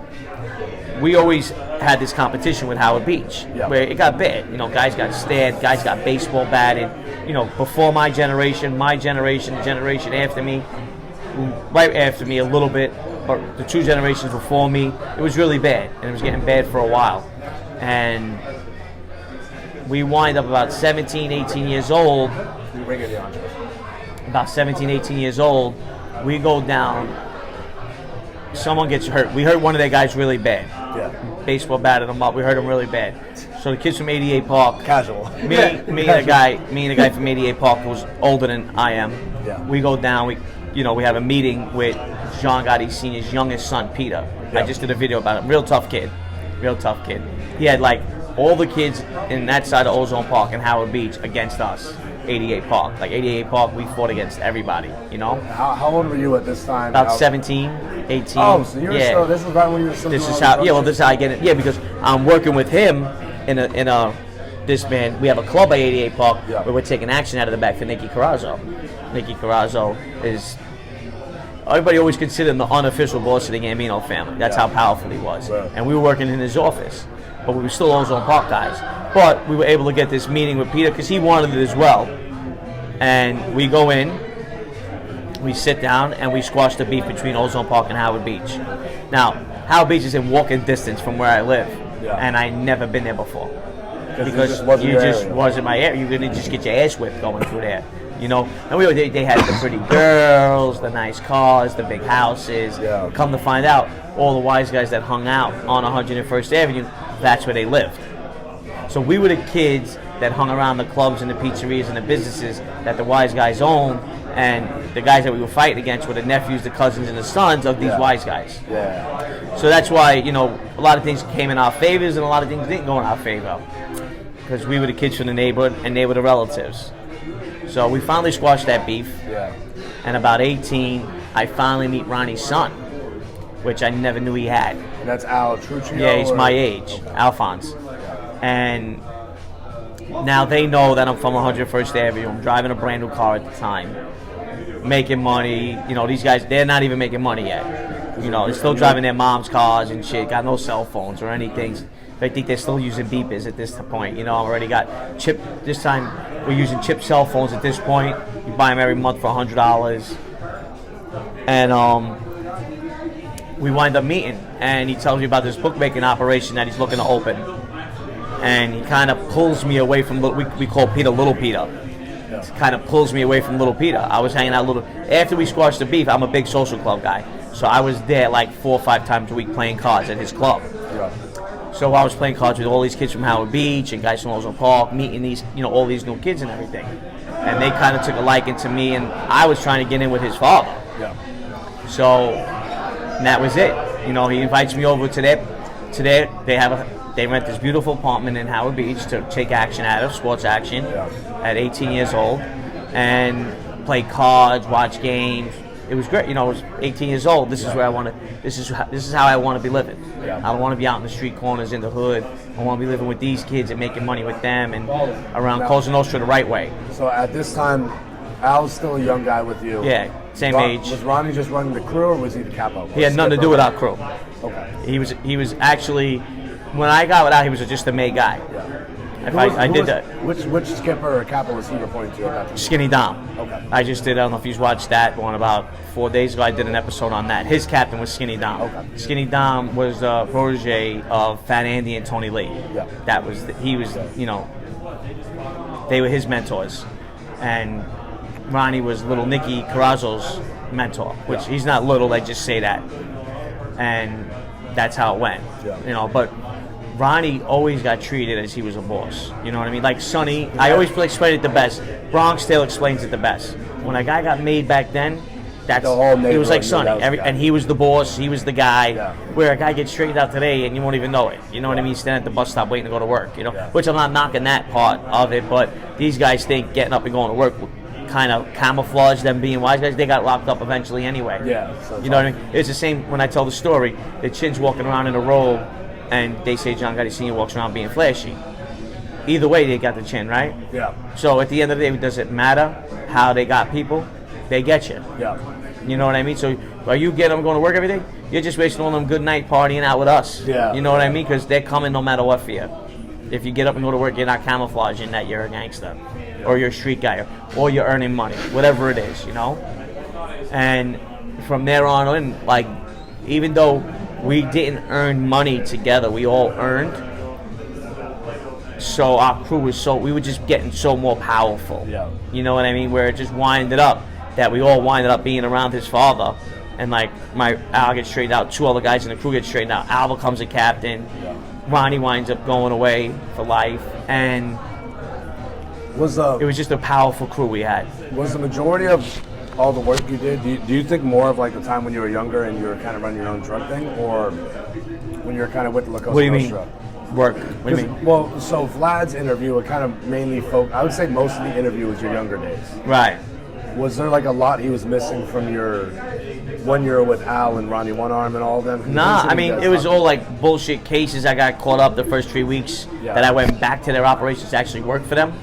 we always had this competition with Howard Beach, where it got bad. Guys got stabbed, guys got baseball batted. Before my generation, the generation after me, right after me a little bit, or the 2 generations before me, it was really bad, and it was getting bad for a while. And we wind up about 17, 18 years old. About 17, 18 years old, we go down. Someone gets hurt. We hurt one of their guys really bad. Yeah. Baseball batted him up. We hurt him really bad. So the kids from 88 Park. Casual. Me and the guy from 88 Park who's older than I am. Yeah. We go down. We have a meeting with John Gotti Sr.'s youngest son, Peter. Yeah. I just did a video about him. Real tough kid. He had all the kids in that side of Ozone Park and Howard Beach against us. 88 Park. 88 Park, we fought against everybody, How old were you at this time? About 17, 18. Oh, so you were still, this is right when you were still This doing is all the how, drug this is how I get it. Yeah, because I'm working with him we have a club at 88 Park where we're taking action out of the back for Nicky Carrazzo. Nicky Carrazzo is, everybody always considered him the unofficial boss of the Gambino family. That's how powerful he was. Right. And we were working in his office, but we were still Ozone Park guys. But we were able to get this meeting with Peter because he wanted it as well. And we go in, we sit down, and we squash the beef between Ozone Park and Howard Beach. Now, Howard Beach is in walking distance from where I live, and I never been there before. Because you just wasn't my area. You're going to just get your ass whipped going through there. And they had the pretty girls, the nice cars, the big houses. Yeah. Come to find out, all the wise guys that hung out on 101st Avenue, that's where they lived. So we were the kids that hung around the clubs and the pizzerias and the businesses that the wise guys owned, and the guys that we were fighting against were the nephews, the cousins, and the sons of these wise guys. Yeah. So that's why, a lot of things came in our favors and a lot of things didn't go in our favor. Because we were the kids from the neighborhood and they were the relatives. So we finally squashed that beef. Yeah. And about 18, I finally meet Ronnie's son, which I never knew he had. And that's Al Trucchio? Yeah, he's my age, Alphonse. And now they know that I'm from 101st Avenue. I'm driving a brand new car at the time, making money. These guys, they're not even making money yet. They're still driving their mom's cars and shit. Got no cell phones or anything. I think they're still using beepers at this point. I've already got chip. This time we're using chip cell phones at this point. You buy them every month for $100. And we wind up meeting, and he tells me about this bookmaking operation that he's looking to open. And he kind of pulls me away from, we call Peter Little Peter. Kind of pulls me away from Little Peter. I was hanging out after we squashed the beef, I'm a big social club guy. So I was there 4 or 5 times a week playing cards at his club. Yeah. So I was playing cards with all these kids from Howard Beach and guys from Ozone Park, meeting these, all these new kids and everything. And they kind of took a liking to me, and I was trying to get in with his father. Yeah. So that was it. He invites me over to they rent this beautiful apartment in Howard Beach to take action out of, sports action, at 18 years old, and play cards, watch games. It was great. I was 18 years old. This is where I want to. This is how I want to be living. Yeah. I don't want to be out in the street corners in the hood. I want to be living with these kids and making money with them and around Cosa Nostra the right way. So at this time, Al's still a young guy with you. Yeah, same age. Was Ronnie just running the crew, or was he the capo? He had nothing to do with our crew. Okay. He was actually, when I got with Al, he was just a made guy. Yeah. I did that. Which skipper or capo was he reporting to at that time? Skinny Dom. Okay. I just did, I don't know if you've watched that one about 4 days ago. I did an episode on that. His captain was Skinny Dom. Okay. Skinny Dom was a protege of Fat Andy and Tony Lee. Yeah. He was, they were his mentors. And Ronnie was little Nicky Carrazzo's mentor, which he's not little, they just say that. And that's how it went. Yeah. But Ronnie always got treated as he was a boss. You know what I mean? Like Sonny, I always explain it the best. Bronx Tale explains it the best. When a guy got made back then, it was like Sonny. And he was the boss, he was the guy. Yeah. Where a guy gets straightened out today and you won't even know it. You know what I mean? Standing at the bus stop waiting to go to work. You know, which I'm not knocking that part of it, but these guys think getting up and going to work will kind of camouflage them being wise guys. They got locked up eventually anyway. Yeah. So you know what I mean? It's the same when I tell the story. The Chin's walking around in a robe, and they say John Gotti Sr. walks around being flashy. Either way, they got the Chin, right? Yeah. So at the end of the day, does it matter how they got people? They get you. Yeah. You know what I mean? So are you getting them going to work every day? You're just wasting all them good night partying out with us. Yeah. You know what I mean? Because they're coming no matter what for you. If you get up and go to work, you're not camouflaging that you're a gangster. Or you're a street guy. Or you're earning money. Whatever it is, you know? And from there on in, like, even though we didn't earn money together, we all earned. So our crew was we were just getting so more powerful. Yeah. You know what I mean? Where it just winded up that we all winded up being around his father. And like Al gets straightened out, 2 other guys in the crew get straightened out. Al becomes a captain. Yeah. Ronnie winds up going away for life. And it was just a powerful crew we had. Was the majority of all the work you did, do you think more of like the time when you were younger and you were kind of running your own drug thing, or when you were kind of with the La Costa What do you mean? Nostra? Work. What do you mean? Well, so Vlad's interview, it kind of mainly I would say most of the interview was your younger days. Right. Was there like a lot he was missing from your 1 year with Al and Ronnie One Arm and all of them? Nah, I mean, it was all like bullshit cases. I got caught up the first 3 weeks that I went back to their operations to actually work for them.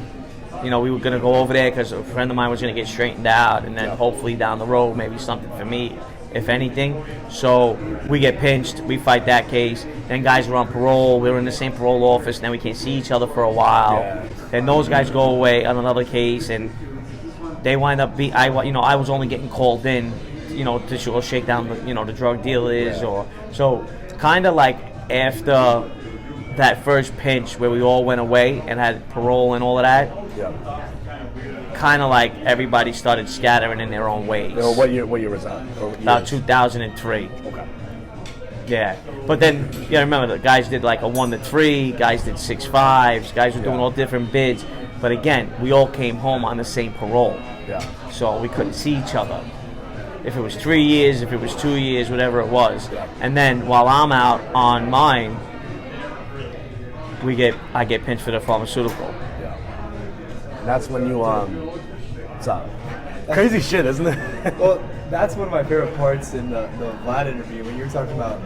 You know, we were going to go over there because a friend of mine was going to get straightened out, and then hopefully down the road, maybe something for me, if anything. So we get pinched, we fight that case. Then guys are on parole. We were in the same parole office. Then we can't see each other for a while. Yeah. Then those guys go away on another case, and they wind up I was only getting called in, you know, to shake down the drug dealers or so. Kind of like after that first pinch where we all went away and had parole and all of that. Yeah. Kind of like everybody started scattering in their own ways. What year was that? About 2003. Okay. Yeah, but then remember the guys did like a 1 to 3, guys did 6-5s, guys were doing all different bids. But again, we all came home on the same parole. Yeah. So we couldn't see each other. If it was 3 years, if it was 2 years, whatever it was. Yeah. And then while I'm out on mine, I get pinched for the pharmaceutical. Yeah. And that's when you what's up? Crazy shit, isn't it? Well, that's one of my favorite parts in the Vlad interview when you were talking about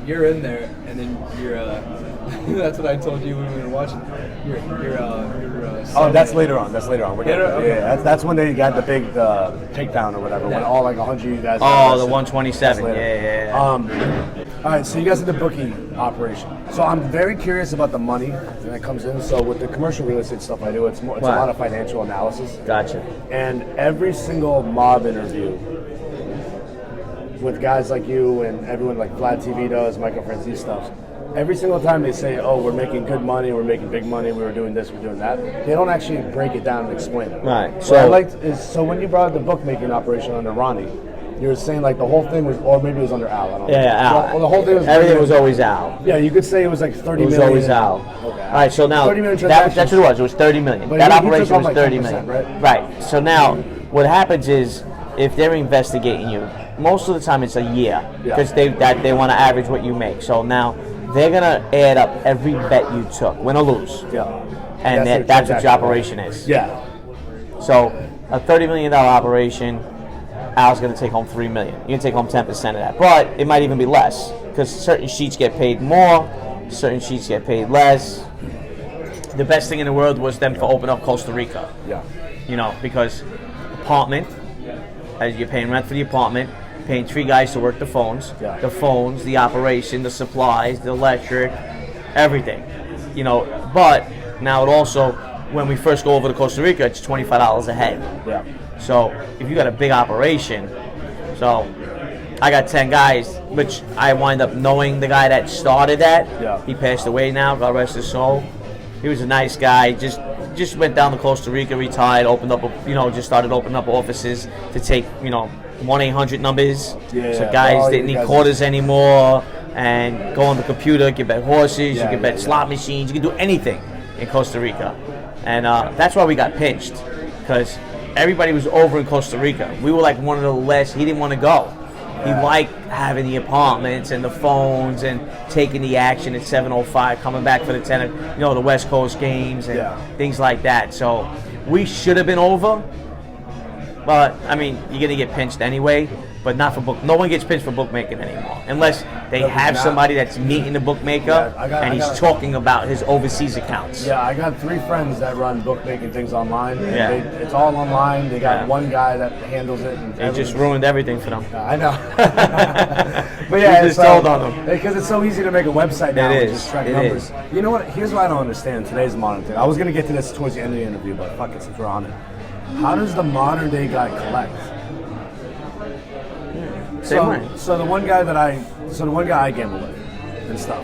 you're in there and then you're that's what I told you when we were watching. Oh, that's later on. Okay. Yeah, that's when they got the big takedown or whatever. When all like 100 of you guys. Oh, the 127. Yeah. All right, so you guys did the booking operation. So I'm very curious about the money that comes in. So with the commercial real estate stuff I do, it's a lot of financial analysis. Gotcha. And every single mob interview with guys like you and everyone like Vlad TV does, Michael Franzese stuff, every single time they say, oh, we're making good money, we're making big money, we were doing this, we're doing that, they don't actually break it down and explain it. Right. So when you brought the bookmaking operation under Ronnie, you were saying like the whole thing was, or maybe it was under Al, I don't know. Yeah, Al. Well, the whole thing was everything was always Al. Yeah, you could say it was like 30 It was million. always Al. Okay. All right, so now 30 million that's what it was. It was 30 million. But that he operation took on was like 30 10%, million. right? So now what happens is if they're investigating you, most of the time it's a year because they want to average what you make. So now they're gonna add up every bet you took, win or lose. Yeah. And that's what your operation is. Yeah. So a $30 million operation, Al's going to take home $3 million. You're going to take home 10% of that. But it might even be less because certain sheets get paid more, certain sheets get paid less. The best thing in the world was them to open up Costa Rica. Yeah. You know, because apartment, as you're paying rent for the apartment, paying 3 guys to work the phones, the operation, the supplies, the electric, everything. You know, but now it also, when we first go over to Costa Rica, it's $25 a head. Yeah. So if you got a big operation, so I got 10 guys, which I wind up knowing the guy that started that. Yeah. He passed away now, God rest his soul. He was a nice guy, just went down to Costa Rica, retired, opened up, just started opening up offices to take, 1-800 numbers. Yeah. So guys didn't need quarters anymore. and go on the computer. You can bet horses. Yeah, you can bet slot machines. You can do anything in Costa Rica, and that's why we got pinched, because everybody was over in Costa Rica. We were like one of the last. He didn't want to go. He liked having the apartments and the phones and taking the action at 7:05, coming back for the the West Coast games and things like that. So we should have been over, but I mean, you're gonna get pinched anyway. But not for book. No one gets pinched for bookmaking anymore, unless they have somebody that's meeting the bookmaker and he's talking about his overseas accounts. Yeah, I got 3 friends that run bookmaking things online. And it's all online. They got one guy that handles it. And they just ruined everything for them. I know. But yeah, it's told on them because it's so easy to make a website now and just track numbers. Is. You know what? Here's what I don't understand. Today's modern thing. I was gonna get to this towards the end of the interview, but fuck it, since we're on it. How does the modern day guy collect? So the one guy I gamble with and stuff.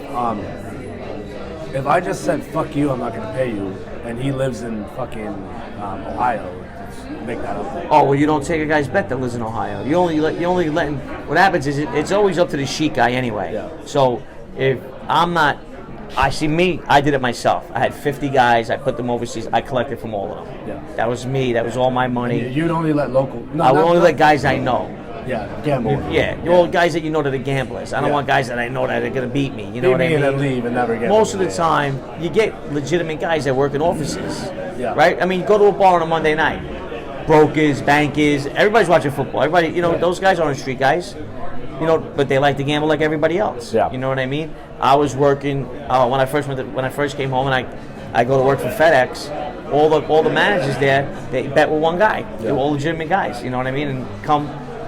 If I just said fuck you, I'm not gonna pay you, and he lives in fucking Ohio, let's make that up. Oh well, you don't take a guy's bet that lives in Ohio. You only let him. What happens is it's always up to the sheet guy anyway. Yeah. So if I'm not, I did it myself. I had 50 guys. I put them overseas. I collected from all of them. Yeah. That was me. That was all my money. You'd only let local. No, I would only let guys I know. Yeah, gamble. Yeah, all guys that you know that are gamblers. I don't want guys that I know that are going to beat me. You know what I mean? And then leave and never gamble. Most of the time, you get legitimate guys that work in offices. Yeah. Right? I mean, go to a bar on a Monday night. Brokers, bankers, everybody's watching football. Everybody, those guys aren't street guys. But they like to gamble like everybody else. Yeah. You know what I mean? I was working when I first came home, and I go to work for FedEx. All the managers there, they bet with one guy. Yeah. They were all legitimate guys. You know what I mean? And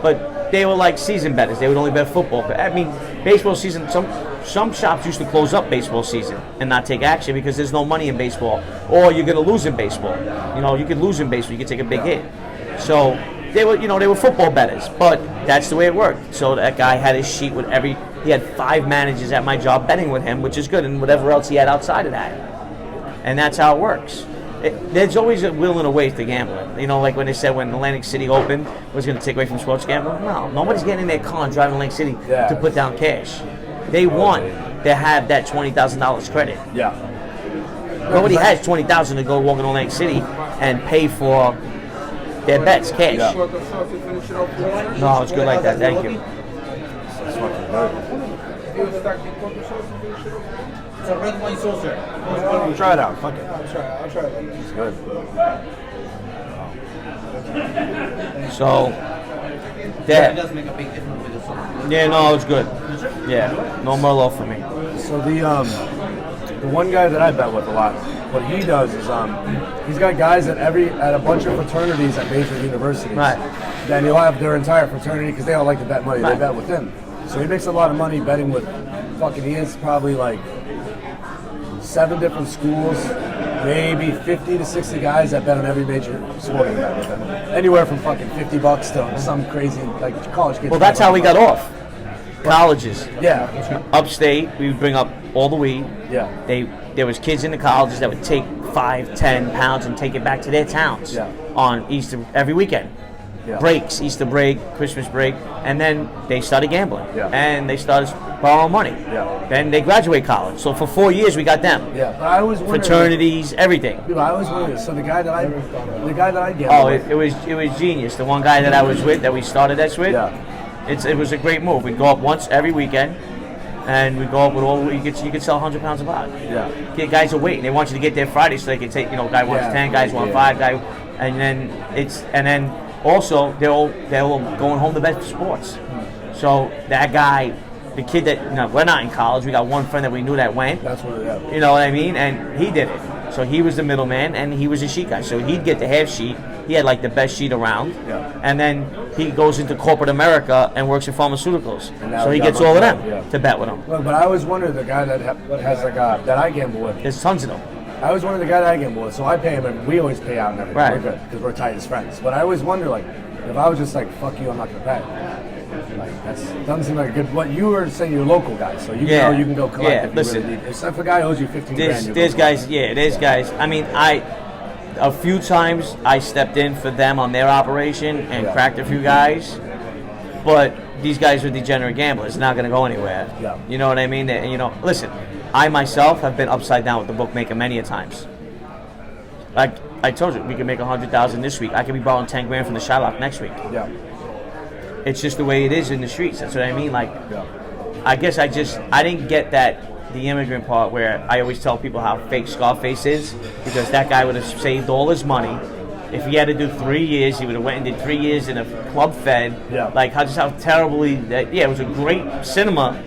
but they were like season bettors. They would only bet football. I mean, baseball season. Some shops used to close up baseball season and not take action because there's no money in baseball, or you're going to lose in baseball. You could lose in baseball. You could take a big hit. So they were football bettors, but that's the way it worked. So that guy had his sheet with he had 5 managers at my job betting with him, which is good, and whatever else he had outside of that. And that's how it works. There's always a will and a way to gambling. Like when they said when Atlantic City opened, was going to take away from sports gambling. No, nobody's getting in their car and driving Atlantic City to put down cash. They want to have that $20,000 credit. Yeah. Nobody has $20,000 to go walk in Atlantic City and pay for their bets cash. Yeah. No, it's good like that. Thank you. It's fucking good. It's a red wine saucer. Try it out. Fuck it. I'll try it. It's good. So, It does make a big difference with the sauce. yeah, no, it's good. Yeah, no Merlot for me. So the one guy that I bet with a lot, what he does is he's got guys at a bunch of fraternities at major universities. Right. Then he'll have their entire fraternity because they don't like to bet money. Right. They bet with him. So he makes a lot of money betting with he has probably like 7 different schools, maybe 50 to 60 guys that bet on every major sporting event with him. Anywhere from fucking $50 to some crazy like college kids. Well, that's how we got off. Colleges. Yeah. Upstate, we would bring up all the weed. Yeah. There was kids in the colleges that would take 5, 10 pounds and take it back to their towns on Easter every weekend. Yeah. Breaks, Easter break, Christmas break, and then they started gambling. Yeah. And they started borrowing money. Yeah. Then they graduate college. So for 4 years we got them. Yeah. But I always wondered, fraternities, everything. I always wondered. So the guy that I gambled Oh, with, it was genius. The one guy that I was with, that we started this with, it was a great move. We'd go up once every weekend, and we'd go up with all. You could sell 100 pounds of vodka. Yeah. Get guys are waiting. They want you to get there Friday so they can take. Guy wants 10, guys want 5, and then also they're all going home to bet for sports. So that guy, the kid that we're not in college. We got one friend that we knew that went. that's what. Yeah. You know what I mean? And he did it. So he was the middleman, and he was a sheet guy. So he'd get the half sheet. He had like the best sheet around. Yeah. And then he goes into corporate America and works in pharmaceuticals. now So he he got gets all of money, them to bet with him. Look, but I always wonder the guy that has like that I gamble with. There's tons of them. I always wonder the guy that I gamble with. So I pay him, and we always pay out and everything. Right. We're good because we're tight as friends. But I always wonder like if I was just like fuck you, I'm not gonna pay. Like that doesn't seem like a good. What you were saying, you're a local guy, so you know you can go collect. Yeah, if you listen. really need. If a guy owes you 15 grand, There's guys. Yeah, there's guys. I mean, a few times I stepped in for them on their operation and cracked a few guys, but these guys are degenerate gamblers. It's not going to go anywhere. Yeah. You know what I mean? And, listen, I myself have been upside down with the bookmaker many a times. Like I told you, we can make 100,000 this week. I could be borrowing 10 grand from the Shylock next week. Yeah. It's just the way it is in the streets. That's what I mean. Like, Yeah. I guess I didn't get the immigrant part where I always tell people how fake Scarface is, because that guy would have saved all his money. If he had to do 3 years, he would have went and did 3 years in a club fed. Yeah. Like how terribly that. Yeah, it was a great cinema,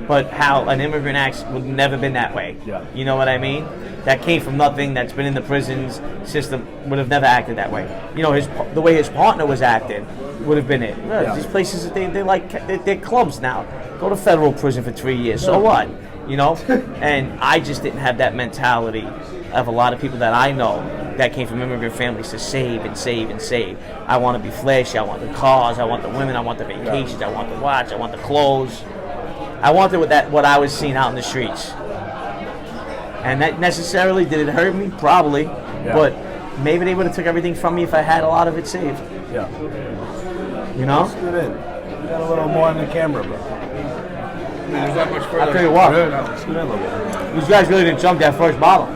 but how an immigrant acts would never been that way. Yeah. You know what I mean? That came from nothing. That's been in the prisons system. Would have never acted that way. You know, the way his partner was acting would have been it. Yeah. These places they're clubs now. Go to federal prison for 3 years. So what? You know? And I just didn't have that mentality of a lot of people that I know that came from immigrant families to save and save and save. I want to be flashy. I want the cars. I want the women. I want the vacations. I want the watch. I want the clothes. I wanted what I was seeing out in the streets. And that necessarily, did it hurt me? Probably. Yeah. But maybe they would have took everything from me if I had a lot of it saved. Yeah. You know? Scoot in. You got a little more on the camera, bro. There's not much further. I'll tell you what. Scoot in a little bit. These guys really didn't chug that first bottle.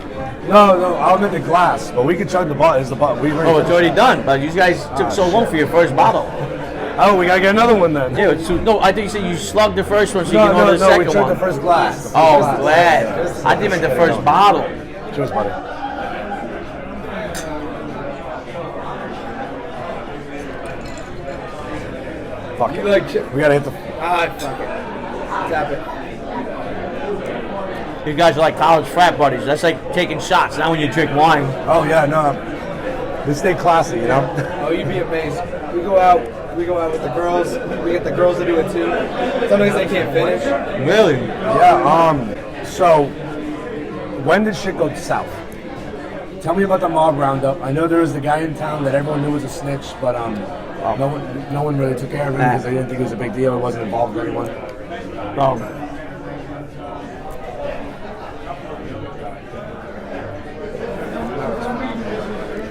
No, I'll get the glass, but we can chug the bottle. Is the bottle? Oh, it's already done. But you guys took so long for your first bottle. Oh, we gotta get another one then. Yeah, no, I think you said you slugged the first one so you No, can order the we second chugged one. the first glass. Oh, glad. I think meant the first bottle. Cheers, buddy. Fuck You it. like chip? We gotta hit the. Ah, fuck it. Tap it. You guys are like college frat buddies. That's like taking shots. Not when you drink wine. Oh yeah, no. We stay classy, you know. Oh, you'd be amazed. We go out with the girls. We get the girls to do it too. Sometimes they can't finish. Really? Yeah. So, when did shit go south? Tell me about the mob roundup. I know there was the guy in town that everyone knew was a snitch, but no one really took care of him because they didn't think it was a big deal. It wasn't involved with anyone.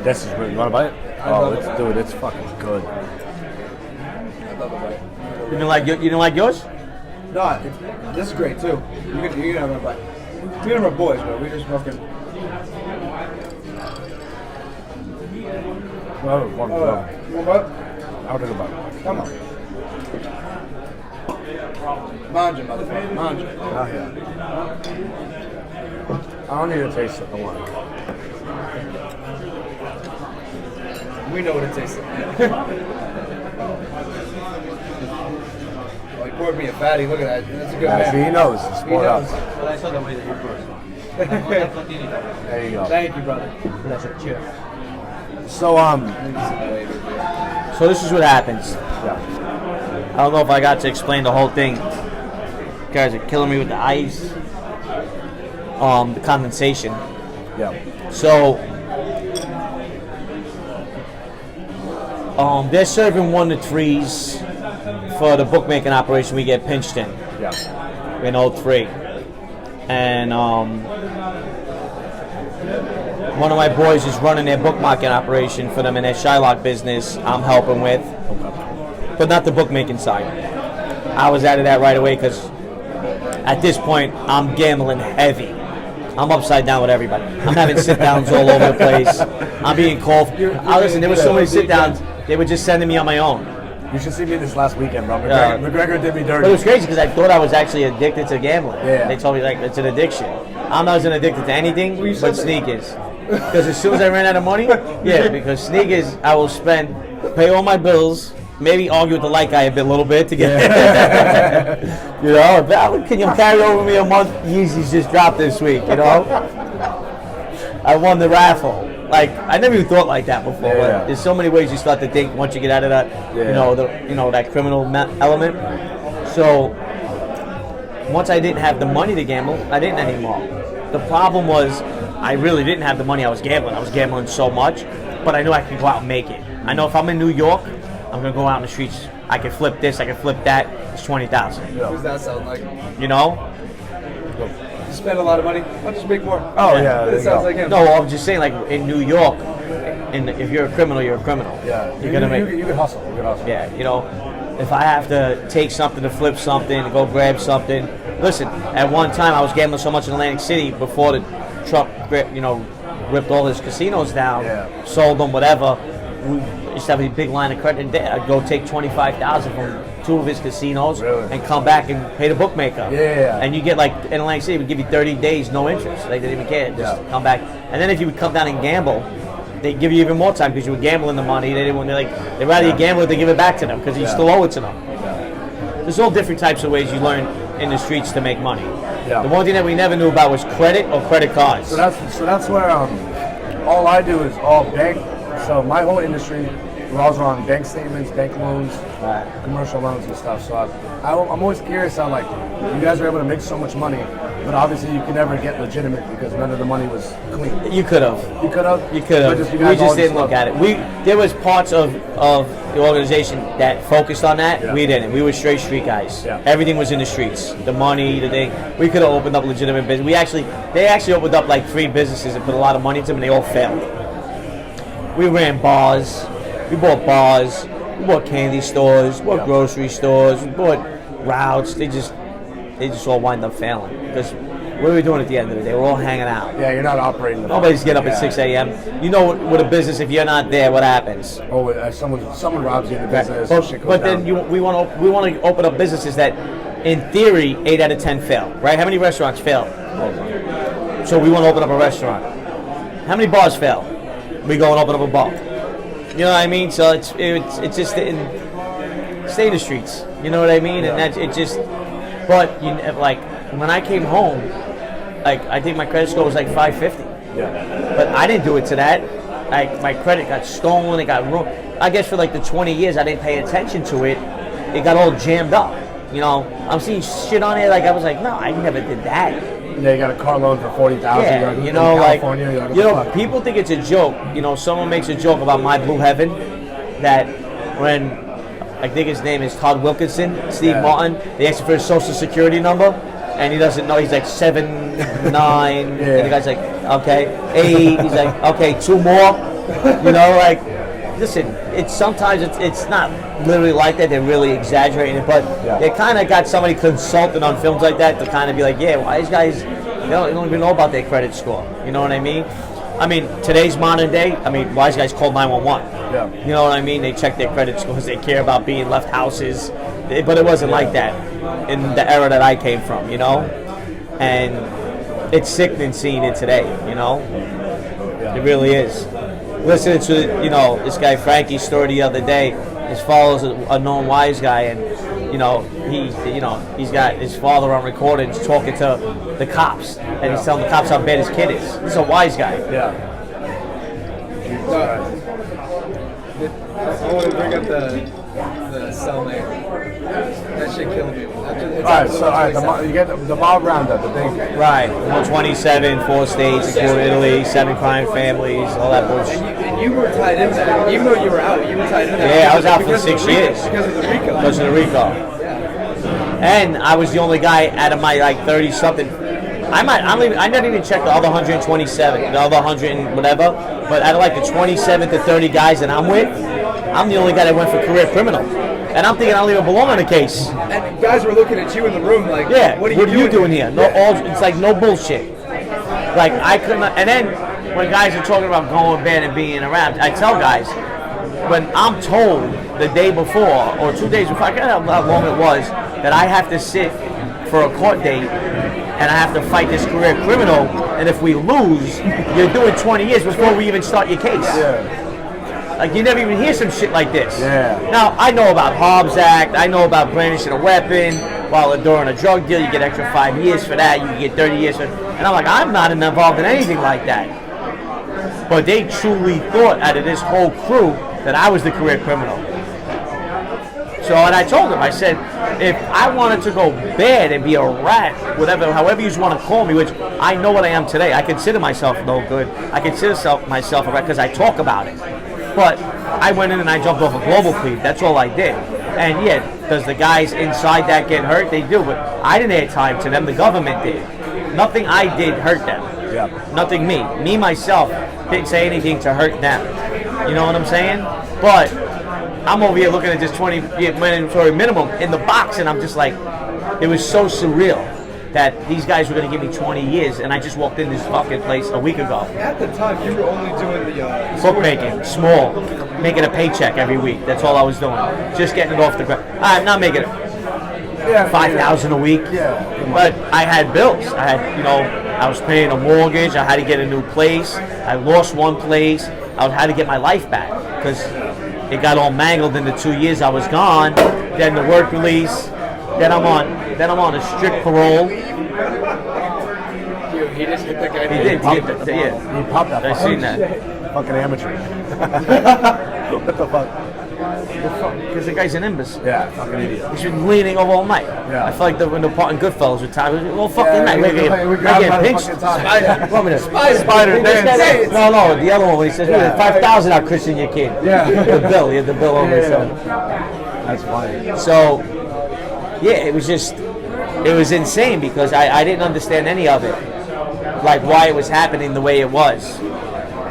This is really. You want to buy it? Oh, let's do it. It's fucking good. I love it, right? You didn't like yours? No, this is great too. You can have one, but we are boys, bro. We just fucking. Oh, one more. What? I'll take a bite. Come on. Manja, motherfucker. Manja. Oh yeah. I don't need to taste it. I want it. We know what it tastes like. Oh, he poured me a fatty. Look at that. That's a good Yeah, see, man. he knows. It's poured up. But I saw the way that you first. There you go. Thank you, brother. Cheers. So So this is what happens. yeah. I don't know if I got to explain the whole thing. You guys are killing me with the ice. The condensation. Yeah. So they're serving 1 to 3s for the bookmaking operation we get pinched in Yeah. in 03. And one of my boys is running their bookmaking operation for them in their Shylock business I'm helping with, but not the bookmaking side. I was out of that right away because at this point I'm gambling heavy. I'm upside down with everybody. I'm having sit-downs all over the place. I'm being called. Listen, there were so many sit-downs, they were just sending me on my own. You should see me this last weekend, bro. Yeah. McGregor did me dirty. But it was crazy because I thought I was actually addicted to gambling. Yeah. They told me like it's an addiction. I'm not addicted to anything but sneakers. Because as soon as I ran out of money, yeah, because sneakers I will pay all my bills, maybe argue with the light guy a little bit to get, you know, can you carry over me a month? Yeezys just dropped this week, you know. I won the raffle. Like I never even thought like that before. Yeah. But there's so many ways you start to think once you get out of that, that criminal element. So once I didn't have the money to gamble, I didn't anymore. The problem was I really didn't have the money I was gambling. I was gambling so much, but I knew I could go out and make it. I know if I'm in New York, I'm gonna go out in the streets. I can flip this, I can flip that. It's 20,000. What does that sound like? You know? You spend a lot of money. I'll just make more. Oh yeah. It sounds like him. No, I'm just saying, like in New York, if you're a criminal, you're a criminal. Yeah. You're gonna make. You can hustle. You can hustle. Yeah, you know. if I have to take something to flip something, to go grab something. Listen, at one time I was gambling so much in Atlantic City before the truck, ripped all his casinos down, sold them, whatever. We used to have a big line of credit in there. I'd go take $25,000 from 2 of his casinos and come back and pay the bookmaker. And you get like in Atlantic City, we give you 30 days, no interest. They didn't even care. Just come back. And then if you would come down and gamble, they give you even more time because you were gambling the money. They didn't want they'd rather you gamble it than give it back to them because you still owe it to them. There's all different types of ways you learn in the streets to make money. The one thing that we never knew about was credit or credit cards. So that's where all I do is all bank. So my whole industry revolves around bank statements, bank loans, commercial loans and stuff. So I'm always curious how you guys are able to make so much money, but obviously you could never get legitimate because none of the money was clean. You could have. You could have. You could have. We just didn't look at it. There was parts of the organization that focused on that. We didn't. We were straight street guys. Everything was in the streets. The money, the thing. We could have opened up legitimate business. They actually opened up like 3 businesses and put a lot of money into them, and they all failed. We ran bars. We bought bars. We bought candy stores. We bought grocery stores. We bought routes. They just all wind up failing because what are we doing at the end of the day? We're all hanging out. Yeah, you're not operating. Nobody's getting up at 6 a.m. You know, with a business, if you're not there, what happens? Oh, someone robs you in the business. But then we want to open up businesses that, in theory, 8 out of 10 fail. Right? How many restaurants fail? So we want to open up a restaurant. How many bars fail? We go and open up a bar. You know what I mean? So it's just stay in the streets. You know what I mean? And that's it. Just but when I came home, I think my credit score was like 550. But I didn't do it to that. My credit got stolen. It got ruined. I guess for like the 20 years I didn't pay attention to it. It got all jammed up. I'm seeing shit on it. I was like, no, I never did that. Yeah, you got a car loan for $40,000. People think it's a joke. Someone makes a joke about my blue heaven that when I think his name is Todd Wilkinson, Steve Martin, they asked him for his social security number, and he doesn't know. He's like 7, 9, and the guy's like, okay, 8. He's like, okay, 2 more. Listen, sometimes it's not literally like that. They're really exaggerating it, but they kind of got somebody consulting on films like that to kind of be like, why these guys, they don't even know about their credit score. You know what I mean? Today's modern day, wise guys call 911. You know what I mean? They check their credit scores. They care about being left houses. But it wasn't like that in the era that I came from, And it's sickening seeing it today, It really is. Listening to this guy Frankie's story the other day. His father's a known wise guy, and he's got his father on recordings talking to the cops, and he's telling the cops how bad his kid is. This is a wise guy. I want to bring up the cellmate. That shit killed me. You get the mob roundup, the big. Right, 127, 4 states, including Italy, 7 crime families, all that bullshit. And you were tied into that. Even though you were out, you were tied into that. Yeah, I was out for 6 years. Because of the RICO. Because of the RICO. And I was the only guy out of my 30-something. I never even checked the other 127, the other 100 and whatever. But out of the 27 to 30 guys that I'm with, I'm the only guy that went for career criminal. And I'm thinking I don't even belong on the case. And guys were looking at you in the room like, what are you doing here? No, it's like no bullshit. I couldn't. And then when guys are talking about going to bed and being around, I tell guys, when I'm told the day before or 2 days before, I forget how long it was, that I have to sit for a court date and I have to fight this career criminal, and if we lose, you're doing 20 years before we even start your case. You never even hear some shit like this. Now, I know about Hobbs Act. I know about brandishing a weapon while during a drug deal. You get extra 5 years for that. You get 30 years for. And I'm like, I'm not involved in anything like that. But they truly thought out of this whole crew that I was the career criminal. So, and I told them, I said, if I wanted to go bad and be a rat, however you want to call me, which I know what I am today. I consider myself no good. I consider myself a rat because I talk about it. But I went in and I jumped off a global plea. That's all I did. And does the guys inside that get hurt? They do. But I didn't add time to them. The government did. Nothing I did hurt them. Nothing me. Me, myself, didn't say anything to hurt them. You know what I'm saying? But I'm over here looking at this 20-year mandatory minimum in the box, and I'm just like, it was so surreal that these guys were going to give me 20 years, and I just walked in this fucking place a week ago. At the time, you were only doing the Bookmaking, small, making a paycheck every week. That's all I was doing. Just getting it off the ground. I'm not making it. Yeah, $5,000 a week. Yeah. But I had bills. I had, I was paying a mortgage. I had to get a new place. I lost one place. I had to get my life back because it got all mangled in the 2 years I was gone. Then the work release. Then I'm on a strict parole. Dude, he just hit the guy. He did. Yeah. He popped that. I seen that. Fucking amateur. What the fuck? Because the guy's an imbecile. Yeah, fucking idiot. He's been leaning over all night. Yeah. I feel like when the part in Goodfellas with Ty, well, fucking night. we I grabbed get by the pinched. fucking top. Spider. No, the other one when he says, Yeah. 5,000, I'll christen your kid. Yeah. The bill. He had the bill over his Yeah. head. That's funny. So, yeah, it was insane because I didn't understand any of it. Like why it was happening the way it was.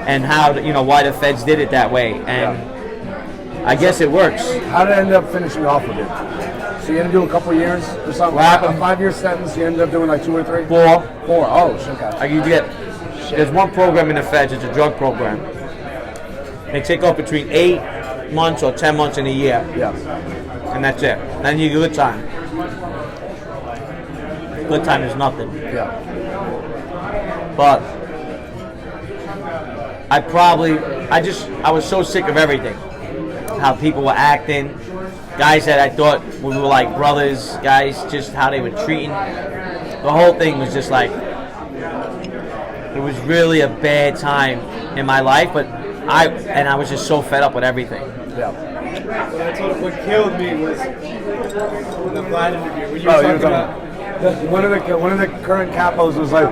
And how, why the feds did it that way. And I guess it works. How did it end up finishing off with it? So you ended up doing a couple years or something? What happened? A 5-year sentence, you ended up doing like 2 or 3? 4. 4. Oh, shit, guys. You get, there's one program in the feds, it's a drug program. They take off between 8 months or 10 months in a year. Yeah. And that's it. Then you get good time. Good time is nothing. Yeah. But I was so sick of everything. How people were acting, guys that I thought we were like brothers, guys, just how they were treating. The whole thing was just like, it was really a bad time in my life, but I was just so fed up with everything. Yeah. What killed me was in the Vlad interview when you were talking about. One of the current capos was like,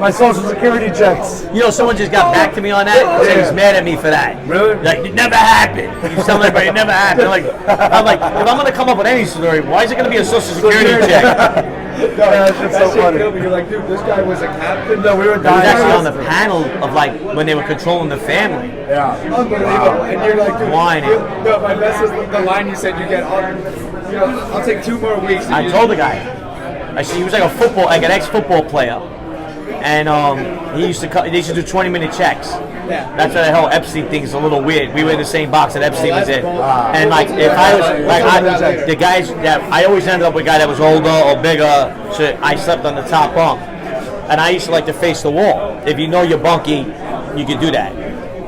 my social security checks. Someone just got back to me on that. Said he's mad at me for that. Really? Like, it never happened. He's telling everybody it never happened. I'm like, if I'm gonna come up with any story, why is it gonna be a social security check? No, that's just so funny. You're like, dude, this guy was a captain. No, we were I was dying. actually on the panel of like when they were controlling the family. Yeah. Unbelievable. And you're like, dude, Whining. no, my best is the line you said you get. I'll take 2 more weeks. I told the guy. He was like an ex-football player, and he used to do 20-minute checks. Yeah. That's why the whole Epstein thing is a little weird. We were in the same box that Epstein was in, and like if I was the guys that I always ended up with a guy that was older or bigger, so I slept on the top bunk, and I used to like to face the wall. If you know you're bunky, you can do that.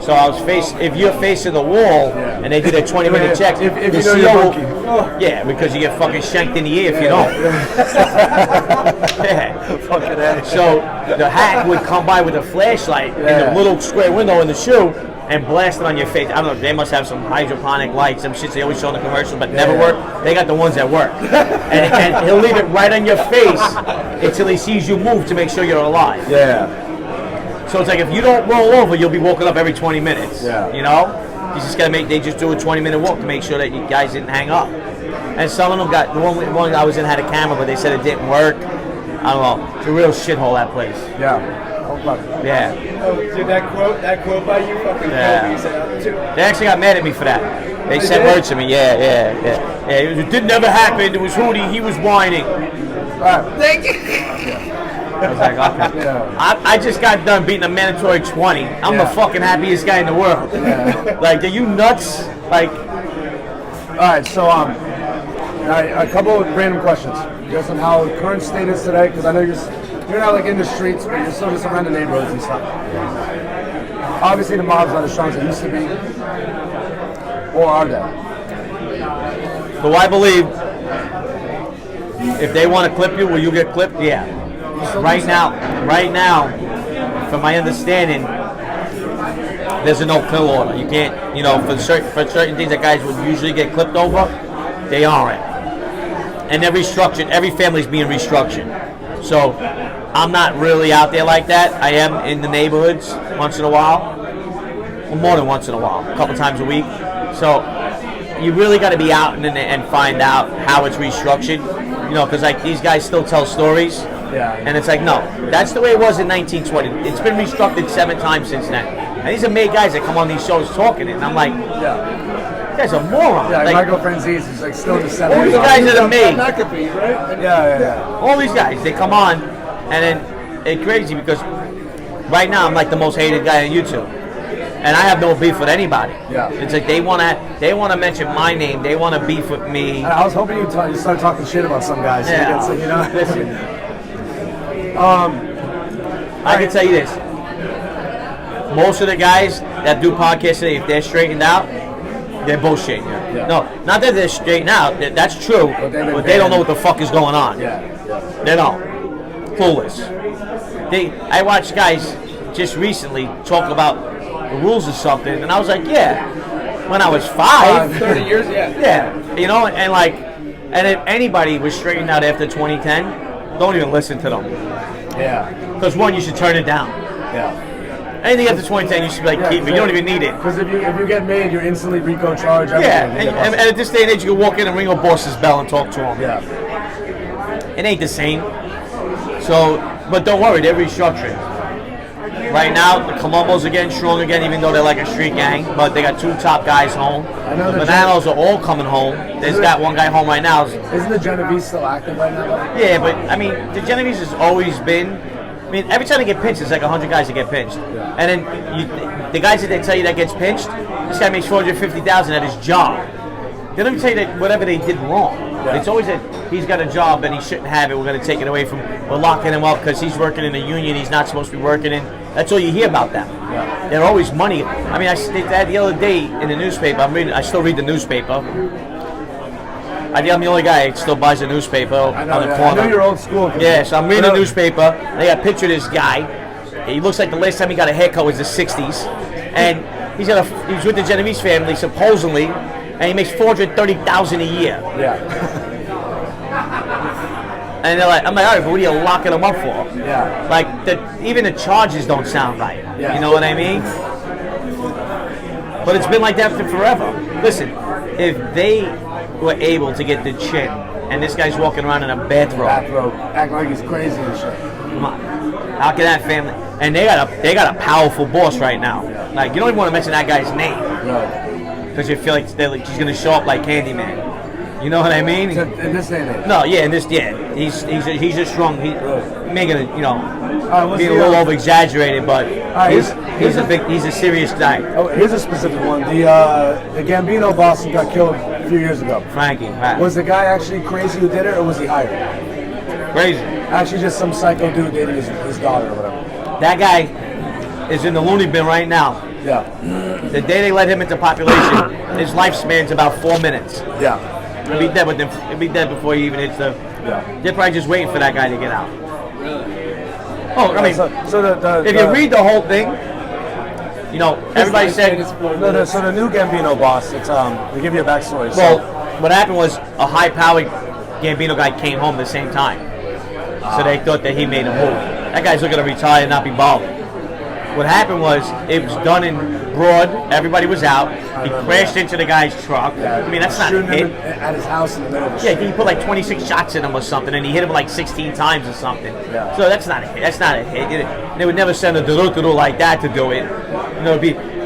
So I was if you're facing the wall and they do their 20-minute checks, if the you know CO you're bunky. Yeah, because you get fucking shanked in the ear if you don't. Yeah. Fucking ass. So the hack would come by with a flashlight in the little square window in the shoe and blast it on your face. I don't know, they must have some hydroponic lights, some shit they always show in the commercials but never work. They got the ones that work. And he'll leave it right on your face until he sees you move to make sure you're alive. Yeah. So it's like if you don't roll over, you'll be woken up every 20 minutes. Yeah. You just gotta they just do a 20-minute walk to make sure that you guys didn't hang up. And some of them got, the one I was in had a camera, but they said it didn't work. I don't know. It's a real shithole, that place. Yeah. Oh, fuck. Yeah. Oh, dude, that quote by you fucking killed me. They actually got mad at me for that. They said words to me. Yeah. It did never happen. It was Hootie. He was whining. Thank you. I was like, okay. Yeah. I just got done beating a mandatory 20. I'm the fucking happiest guy in the world. Yeah. Like, are you nuts? Like, All right, so a couple of random questions just on how the current state is today, because I know you're not like in the streets, but you're still just around the neighborhoods and stuff. Obviously, the mob's not as strong as it used to be, or are they? do I believe if they want to clip you, will you get clipped? Yeah. Right now, from my understanding, there's a no-kill order. You can't, for certain things that guys would usually get clipped over, they aren't. And they're restructured. Every family's being restructured. So I'm not really out there like that. I am in the neighborhoods once in a while. Well, more than once in a while, a couple times a week. So you really got to be out and find out how it's restructured. Because like these guys still tell stories. Yeah. And it's like, no, that's the way it was in 1920. It's been restructured 7 times since then. And these are made guys that come on these shows talking it. And I'm like, guy's a moron. Yeah, Like, Michael Franzese is like still in the all these 70s. guys that are made. McAfee, right? Yeah. All these guys, they come on, and then it's crazy because right now I'm like the most hated guy on YouTube, and I have no beef with anybody. Yeah. It's like they wanna mention my name, they wanna beef with me. I was hoping you start talking shit about some guys. Yeah. So you know. Listen, I can tell you this: most of the guys that do podcasts today, if they're straightened out, they're bullshitting you. Yeah. No, not that they're straightened out. That's true, but they don't know what the fuck is going on. Yeah. They don't. Clueless. I watched guys just recently talk about the rules of something, and I was like, yeah. When I was 5, 30 years, yeah. yeah, you know, and if anybody was straightened out after 2010, don't even listen to them. Yeah. Because one, you should turn it down. Yeah. Anything after 2010, you should be like, keep it. You don't even need it. Because if you get made, you're instantly RICO charged. Yeah, and at this day and age, you can walk in and ring a boss's bell and talk to him. Yeah. It ain't the same. So, but don't worry, they're restructuring. Right now, the Colombos are getting strong again, even though they're like a street gang. But they got 2 top guys home. know The the Bananos are all coming home. There's got one guy home right now. Isn't the Genovese still active right now? Yeah, but I mean, the Genovese has always been. I mean, every time they get pinched, it's like 100 guys that get pinched. Yeah. And then the guys that they tell you that gets pinched, this guy makes $450,000 at his job. They don't even tell you that whatever they did wrong. Yeah. It's always that he's got a job and he shouldn't have it. We're going to take it away from. We're locking him up because he's working in a union he's not supposed to be working in. That's all you hear about them. Yeah. They're always money. I mean, I did that the other day in the newspaper. I still read the newspaper. I'm the only guy that still buys a newspaper on the corner. I know you're old school. Yeah, so I'm reading the newspaper. They got a picture of this guy. He looks like the last time he got a haircut was the 60s. And he's with the Genovese family, supposedly, and he makes $430,000 a year. Yeah. And they're like, I'm like, all right, but what are you locking him up for? Yeah. Like, even the charges don't sound right. Yeah. You know what I mean? But it's been like that for forever. Listen, if they were able to get the chick, and this guy's walking around in a bathrobe, acting like he's crazy and shit. come on, how can that family? And they got a powerful boss right now. Like, you don't even want to mention that guy's name because you feel like he's gonna show up like Candyman. You know what I mean? In this day and age. No, yeah, he's just strong. He's making it, what's being a the, little over exaggerated, but he's a serious guy. Oh, here's a specific one. The Gambino boss who got killed a few years ago. Frankie, right. Was the guy actually crazy who did it, or was he hired? Crazy. Actually, just some psycho dude dating his daughter or whatever. That guy is in the loony bin right now. Yeah. The day they let him into population, his lifespan's about 4 minutes. Yeah. He'll be dead he'll be dead before he even hits the. Yeah. They're probably just waiting for that guy to get out. Really? Oh, I mean, So if you read the whole thing, everybody said. So the new Gambino boss, it's to give you a backstory. Well, what happened was a high-powered Gambino guy came home at the same time, so they thought that he made a move. That guy's looking to retire and not be bothered. What happened was it was done in broad. Everybody was out. He crashed into the guy's truck. I mean, that's not a hit. At his house in the middle of the street. Yeah, he put like 26 shots in him or something, and he hit him like 16 times or something. Yeah. So that's not a hit. That's not a hit. They would never send a duru like that to do it.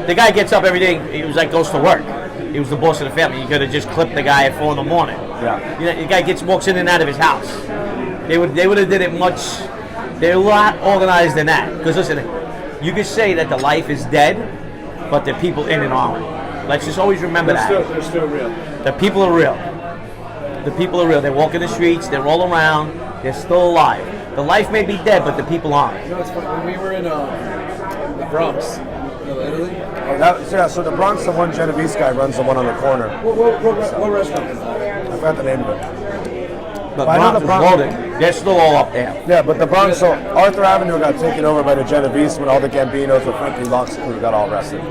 The guy gets up every day. He was like goes to work. He was the boss of the family. You could have just clipped the guy at 4 a.m. Yeah. The guy walks in and out of his house. They would have did it much. They're a lot organized than that. Because listen, you could say that the life is dead, but the people in it aren't. Let's just always remember that. They're still real. The people are real. The people are real. They walk in the streets. They roll around. They're still alive. The life may be dead, but the people aren't. You know, it's funny. When we were in the Bronx, Italy. So the Bronx, the one Genovese guy runs the one on the corner. What restaurant is that? I forgot the name of it. But I know Bronx the is Bronx- loaded. They're still all up there. Yeah, but the Bronx, so Arthur Avenue got taken over by the Genovese when all the Gambinos with Frankie Locke's crew got all arrested.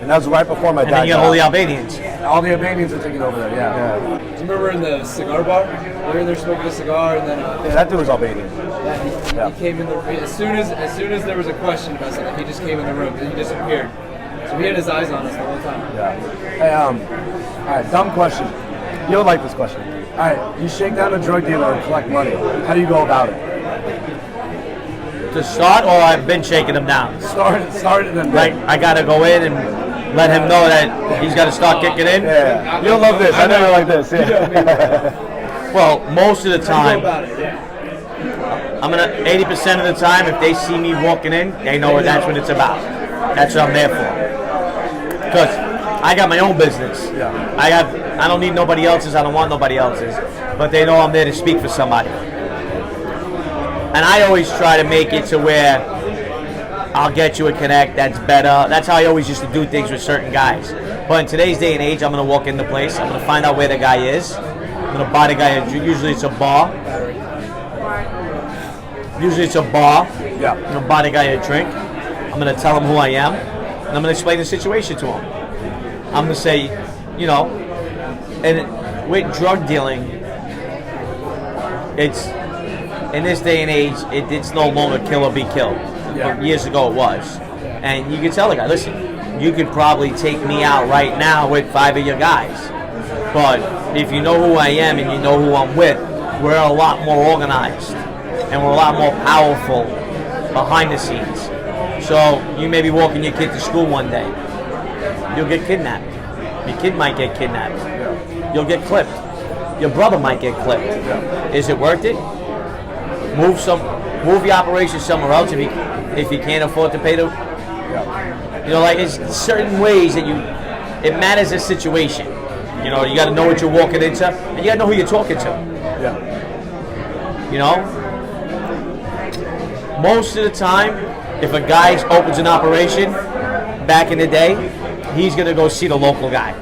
And that was right before my And dad then you got all the died. Albanians. All the Albanians are taking over there, yeah. Do you remember in the cigar bar? They were in there smoking a cigar, and then Yeah, that dude was Albanian. he came in the as soon as there was a question about something, he just came in the room and he disappeared. So he had his eyes on us the whole time. Yeah. Hey, all right, dumb question. You'll like this question. All right, you shake down a drug dealer and collect money. How do you go about it? To start, or I've been shaking them down. Start it and then Like, I gotta go in and let him know that he's got to start kicking in. Yeah. You'll love this. I never like this. Yeah. Well, most of the time, I'm gonna 80% of the time, if they see me walking in, they know that's what it's about. That's what I'm there for. Because I got my own business. Yeah. I don't need nobody else's. I don't want nobody else's. But they know I'm there to speak for somebody. And I always try to make it to where I'll get you a connect that's better. That's how I always used to do things with certain guys. But in today's day and age, I'm going to walk in the place. I'm going to find out where the guy is. I'm going to buy the guy a drink. Usually it's a bar. Yeah. I'm going to buy the guy a drink. I'm going to tell him who I am. And I'm going to explain the situation to him. I'm going to say, you know, and with drug dealing, it's, in this day and age, it's no longer kill or be killed. Yeah. But years ago it was. And you can tell the guy, listen, you could probably take me out right now with 5 of your guys. But if you know who I am and you know who I'm with, we're a lot more organized. And we're a lot more powerful behind the scenes. So you may be walking your kid to school one day. You'll get kidnapped. Your kid might get kidnapped. Yeah. You'll get clipped. Your brother might get clipped. Yeah. Is it worth it? Move your operation somewhere else if you can't afford to pay the. Yeah. You know, like it's certain ways that it matters the situation. You know, you got to know what you're walking into, and you got to know who you're talking to. Yeah. You know, most of the time, if a guy opens an operation, back in the day, he's gonna go see the local guy.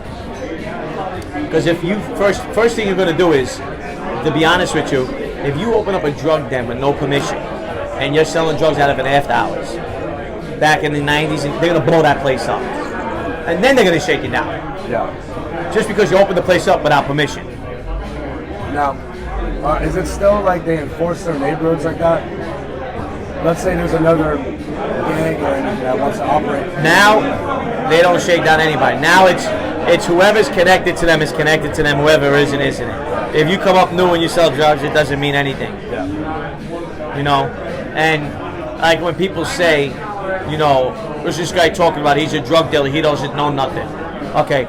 Because if you first thing you're gonna do is, to be honest with you, if you open up a drug den with no permission and you're selling drugs out of it after hours, back in the 90s, they're gonna blow that place up, and then they're gonna shake you down. Yeah. Just because you opened the place up without permission. Now, is it still like they enforce their neighborhoods like that? Let's say there's another gang or anything that wants to operate. Now, they don't shake down anybody. Now it's whoever's connected to them is connected to them. Whoever isn't. If you come up new and you sell drugs, it doesn't mean anything. Yeah. You know, and like when people say, you know, what's this guy talking about? He's a drug dealer. He doesn't know nothing. Okay,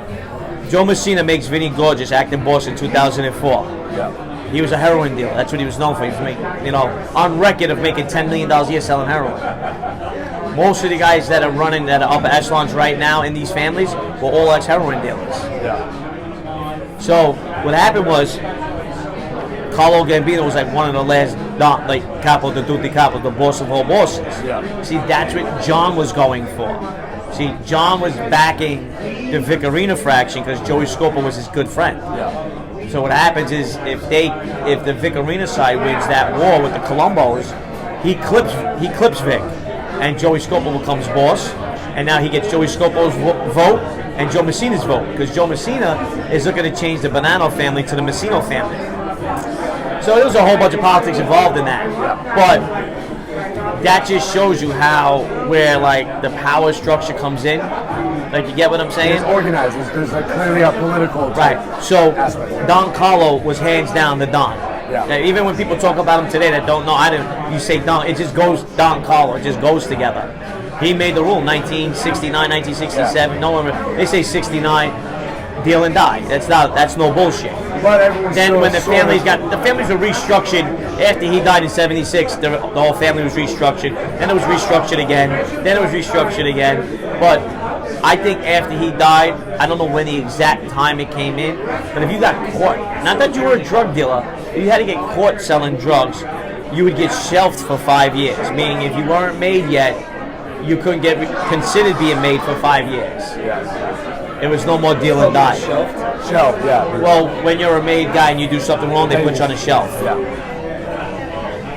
Joe Messina makes Vinny Gorgeous acting boss in 2004. Yeah. He was a heroin dealer. That's what he was known for. He was making, you know, on record of making $10 million a year selling heroin. Most of the guys that are running that are upper echelons right now in these families were all ex-heroin dealers. Yeah. So what happened was, Carlo Gambino was like one of the last, like capo de tutti capo, the boss of all bosses. Yeah. See, that's what John was going for. See, John was backing the Vicarina fraction because Joey Scopa was his good friend. Yeah. So what happens is if the Vic Arena side wins that war with the Colombos, he clips Vic, and Joey Scopo becomes boss, and now he gets Joey Scopo's vote and Joe Messina's vote, because Joe Messina is looking to change the Bonanno family to the Messino family. So there's a whole bunch of politics involved in that, but that just shows you where like the power structure comes in. Like, you get what I'm saying? It's organized. There's like clearly a political right. So aspect. Don Carlo was hands down the Don. Yeah. Now, even when people talk about him today that don't know, you say Don, it just goes Don Carlo. It just goes together. He made the rule 1969, 1967. Yeah. No one, they say 69, deal and die. That's no bullshit. But then when the families were restructured after he died in '76, the whole family was restructured. Then it was restructured again. Then it was restructured again. But I think after he died, I don't know when the exact time it came in, but if you got caught, not that you were a drug dealer, if you had to get caught selling drugs, you would get shelved for 5 years. Meaning if you weren't made yet, you couldn't get considered being made for 5 years. Yeah. It was no more deal and die. Shelved, yeah. Well, when you're a made guy and you do something wrong, they put you on a shelf. Yeah.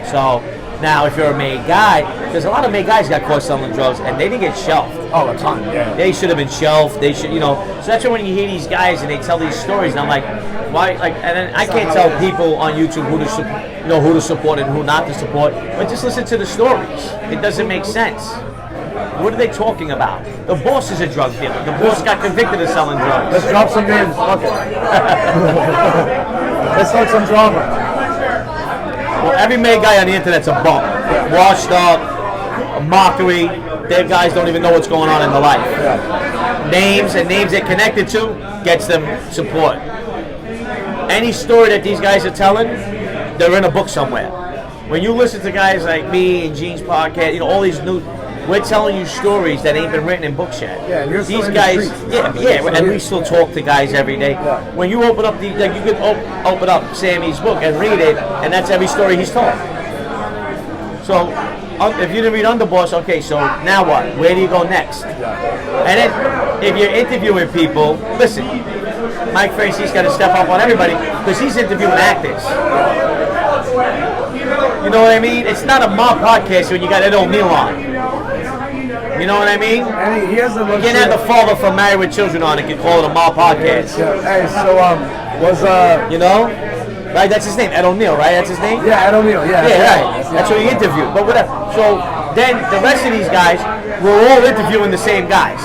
So now, if you're a made guy, because a lot of made guys got caught selling drugs and they didn't get shelved. Oh, a ton, yeah. They should have been shelved. They should, So that's why when you hear these guys and they tell these stories, and I'm like, why? Like, and then I can't tell people on YouTube who to support and who not to support. But just listen to the stories. It doesn't make sense. What are they talking about? The boss is a drug dealer. The boss got convicted of selling drugs. Let's drop some names. Fuck it. Let's start some drama. Well, every made guy on the internet's a bum. Washed up, a mockery. their guys don't even know what's going on in their life. Names and names they're connected to gets them support. Any story that these guys are telling, they're in a book somewhere. When you listen to guys like me and Gene's podcast, you know, all these new, we're telling you stories that ain't been written in books yet. Yeah, and you're these still guys, in the streets. yeah, and we still talk to guys every day. Yeah. When you open up you could open up Sammy's book and read it, and that's every story he's told. So, if you didn't read Underboss, okay, so now what? Where do you go next? And then, if you're interviewing people, listen, Mike Franzese got to step up on everybody because he's interviewing actors. You know what I mean? It's not a mob podcast when you got Ed O'Neill on. You know what I mean? And he has the You can't have the father from Married with Children on and can call it a mob podcast. Yeah. Hey, so was You know? Right, that's his name, Ed O'Neill, right? That's his name? yeah, I don't know. Yeah, Right. That's who he interviewed. But whatever. So then the rest of these guys, we're all interviewing the same guys.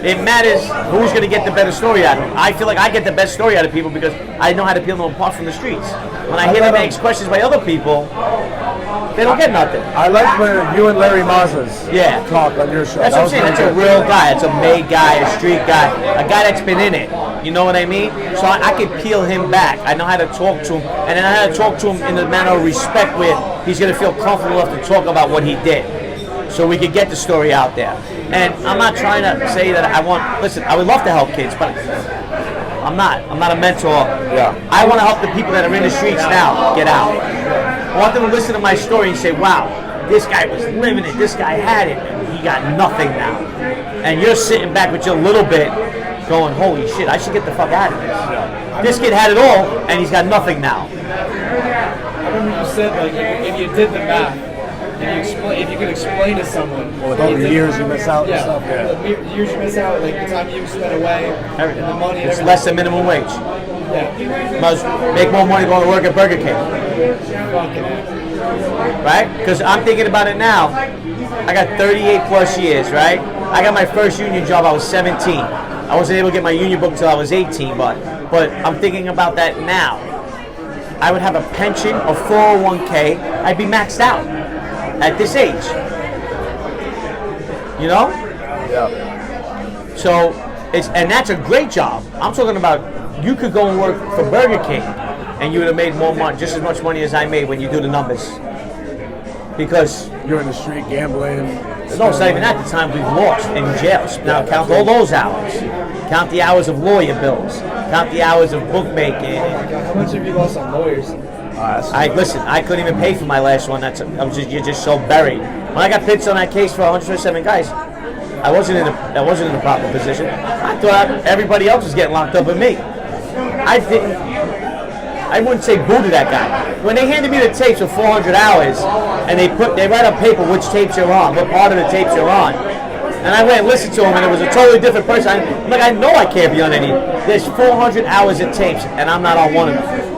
It matters who's going to get the better story out of them. I feel like I get the best story out of people because I know how to peel them apart from the streets. When I hear them ask questions by other people, they don't get nothing. I like when you and Larry Mazas talk on your show. That's what I'm saying. That's a real guy. That's a made guy, a street guy, a guy that's been in it. You know what I mean? So I can peel him back. I know how to talk to him, and then I know how to talk to him in the manner of respect where he's going to feel comfortable enough to talk about what he did. So we could get the story out there. And I'm not trying to say that listen, I would love to help kids, but I'm not a mentor. Yeah. I want to help the people that are in the streets now get out. I want them to listen to my story and say, wow, this guy was living it, this guy had it, and he got nothing now. And you're sitting back with your little bit going, holy shit, I should get the fuck out of this. This kid had it all, and he's got nothing now. I remember you said, like, if you did the math, if you could explain to someone With all the years you miss out and yeah, stuff. Yeah. the years you miss out, like the time you spent away, and the money and It's everything. less than minimum wage. Yeah. Must make more money going to work at Burger King. Fucking hell. Right? Because I'm thinking about it now. I got 38 plus years, right? I got my first union job, I was 17. I wasn't able to get my union book until I was 18, but I'm thinking about that now. I would have a pension, a 401k, I'd be maxed out at this age. You know? Yeah. So, and that's a great job. I'm talking about you could go and work for Burger King and you would have made more money, just as much money as I made when you do the numbers. Because You're in the street gambling. no, it's not even that. The time we've lost in jails. Now count all those hours. Count the hours of lawyer bills. Count the hours of bookmaking. How much have you lost on lawyers? Listen. I couldn't even pay for my last one. You're just so buried. When I got pitched on that case for 127 guys, I wasn't in a proper position. I thought everybody else was getting locked up with me. I wouldn't say boo to that guy. When they handed me the tapes of 400 hours, and they write on paper which tapes you're on, what part of the tapes you're on, and I went and listened to him, and it was a totally different person. I'm like, I know I can't be on any. There's 400 hours of tapes, and I'm not on one of them.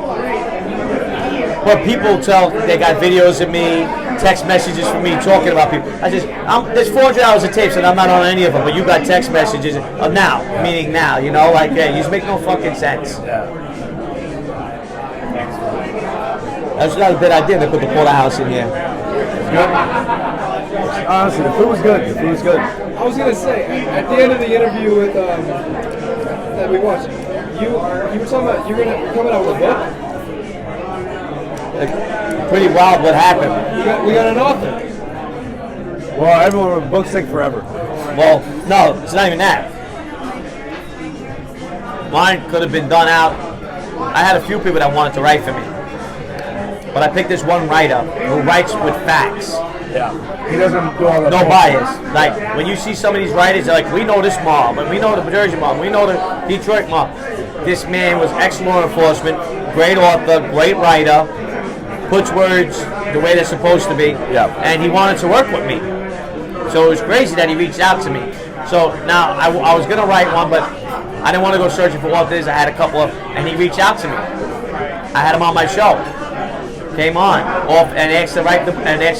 But people they got videos of me, text messages from me talking about people. There's 400 hours of tapes, and I'm not on any of them. But you got text messages of now, meaning now. You know, like you just make no fucking sense. That's not a bad idea to put the porterhouse in here. Honestly, the food was good. The food was good. I was gonna say at the end of the interview with that we watched, you were talking about you're coming out with a book. Pretty wild what happened. We got an author. Well, everyone with books take forever. Well, no, it's not even that. Mine could have been done out. I had a few people that wanted to write for me. But I picked this one writer who writes with facts. Yeah. He doesn't do all that. No bias. Like, when you see some of these writers, they're like, we know this mob, and we know the Jersey mob, we know the Detroit mob. This man was ex-law enforcement, great author, great writer, puts words the way they're supposed to be, and he wanted to work with me. So it was crazy that he reached out to me. So now, I was going to write one, but I didn't want to go searching for authors. I had a couple of, and he reached out to me. I had him on my show. Came on and asked to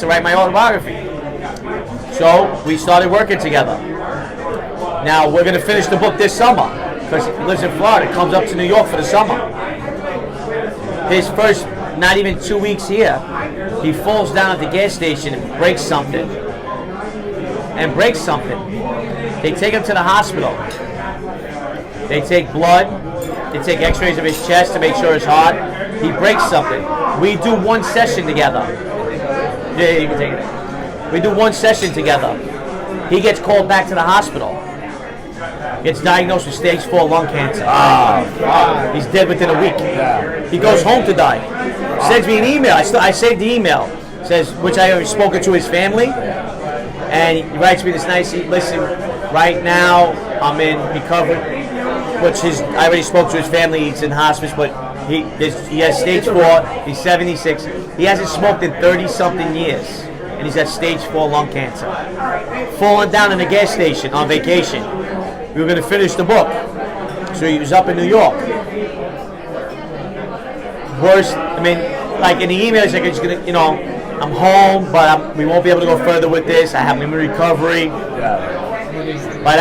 write my autobiography. So we started working together. Now we're going to finish the book this summer because he lives in Florida. Comes up to New York for the summer. His first, not even 2 weeks here, he falls down at the gas station and breaks something. and breaks something. They take him to the hospital. They take blood. They take x-rays of his chest to make sure his heart. He breaks something. We do one session together. Yeah, you can take it. We do one session together. He gets called back to the hospital. Gets diagnosed with stage 4 lung cancer. He's dead within a week. He goes home to die. Sends me an email. I saved the email. Says, which I already spoken to his family. And he writes me this nice, listen, right now I'm in recovery. I already spoke to his family. He's in hospice, but he has stage 4. He's 76. He hasn't smoked in 30-something years. And he's got stage 4 lung cancer. Falling down in a gas station on vacation. We were going to finish the book. So he was up in New York. Worst, I mean, like in the email, he's like, it's gonna, I'm home, but we won't be able to go further with this. I have him in recovery. By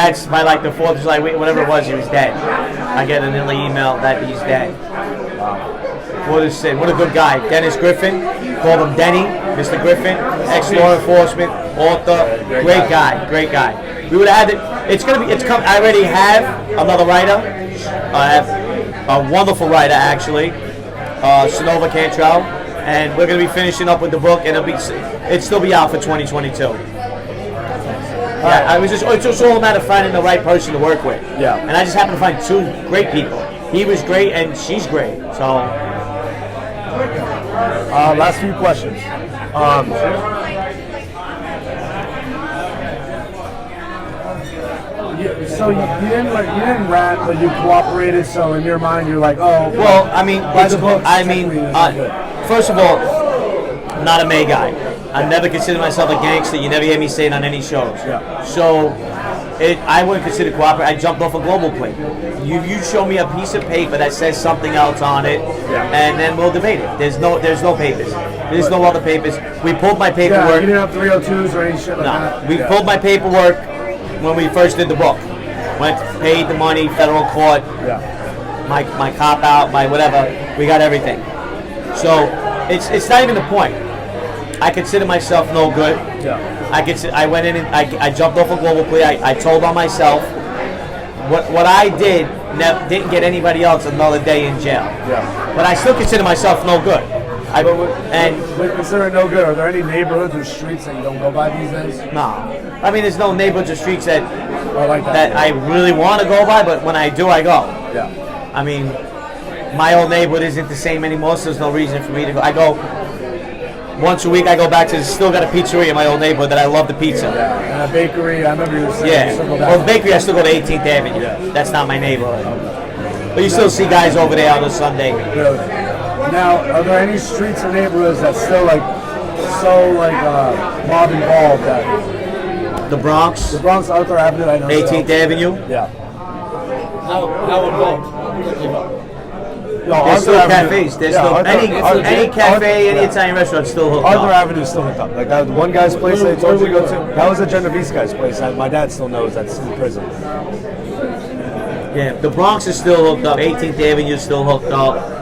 like the 4th of July, whatever it was, he was dead. I get an early email that he's dead. What a good guy. Dennis Griffin, called him Denny, Mr. Griffin, ex-law enforcement, author, great guy. We would have had it. I already have another writer. I have a wonderful writer, actually, Sonova Cantrell, and we're going to be finishing up with the book, and it'll still be out for 2022. It's just all a matter of finding the right person to work with. Yeah. And I just happened to find 2 great people. He was great, and she's great. So. Last few questions. So you didn't rap, but you cooperated. So in your mind, you're like, oh. Well, I mean, first of all, I'm not a May guy. I never consider myself a gangster. You never hear me say it on any shows. Yeah. So, I wouldn't consider cooperating. I jumped off a global plate. You show me a piece of paper that says something else on it, and then we'll debate it. There's no papers. There's no other papers. We pulled my paperwork. Yeah, you didn't have 302s or any shit like that. We pulled my paperwork when we first did the book. Went, paid the money, federal court. Yeah. My cop out, my whatever. We got everything. So it's not even the point. I consider myself no good. Yeah. I went in and I jumped off a global plea. I told on myself. What I did didn't get anybody else another day in jail. Yeah. But I still consider myself no good. With considering no good, are there any neighborhoods or streets that you don't go by these days? No. I mean, there's no neighborhoods or streets that I really want to go by, but when I do, I go. Yeah. I mean, my old neighborhood isn't the same anymore, so there's no reason for me to go. I go once a week. I go back to. Still got a pizzeria in my old neighborhood that I love the pizza. Yeah. And a bakery. I remember you were saying. Yeah. You still go back. Well, the bakery, I still go to 18th Avenue. Yeah. That's not my neighborhood. But you still see guys over there on a Sunday. Really? Now, are there any streets or neighborhoods that still mob involved? The Bronx. The Bronx, Arthur Avenue. I know. 18th Avenue. Yeah. How involved? No, There's still cafes. There's still any cafe, any Italian restaurant still hooked up. Arthur Avenue is still hooked up. Like that one guy's place I told you to go to. That was a Genovese guy's place. My dad still knows that's in prison. Yeah, the Bronx is still hooked up. 18th Avenue is still hooked up.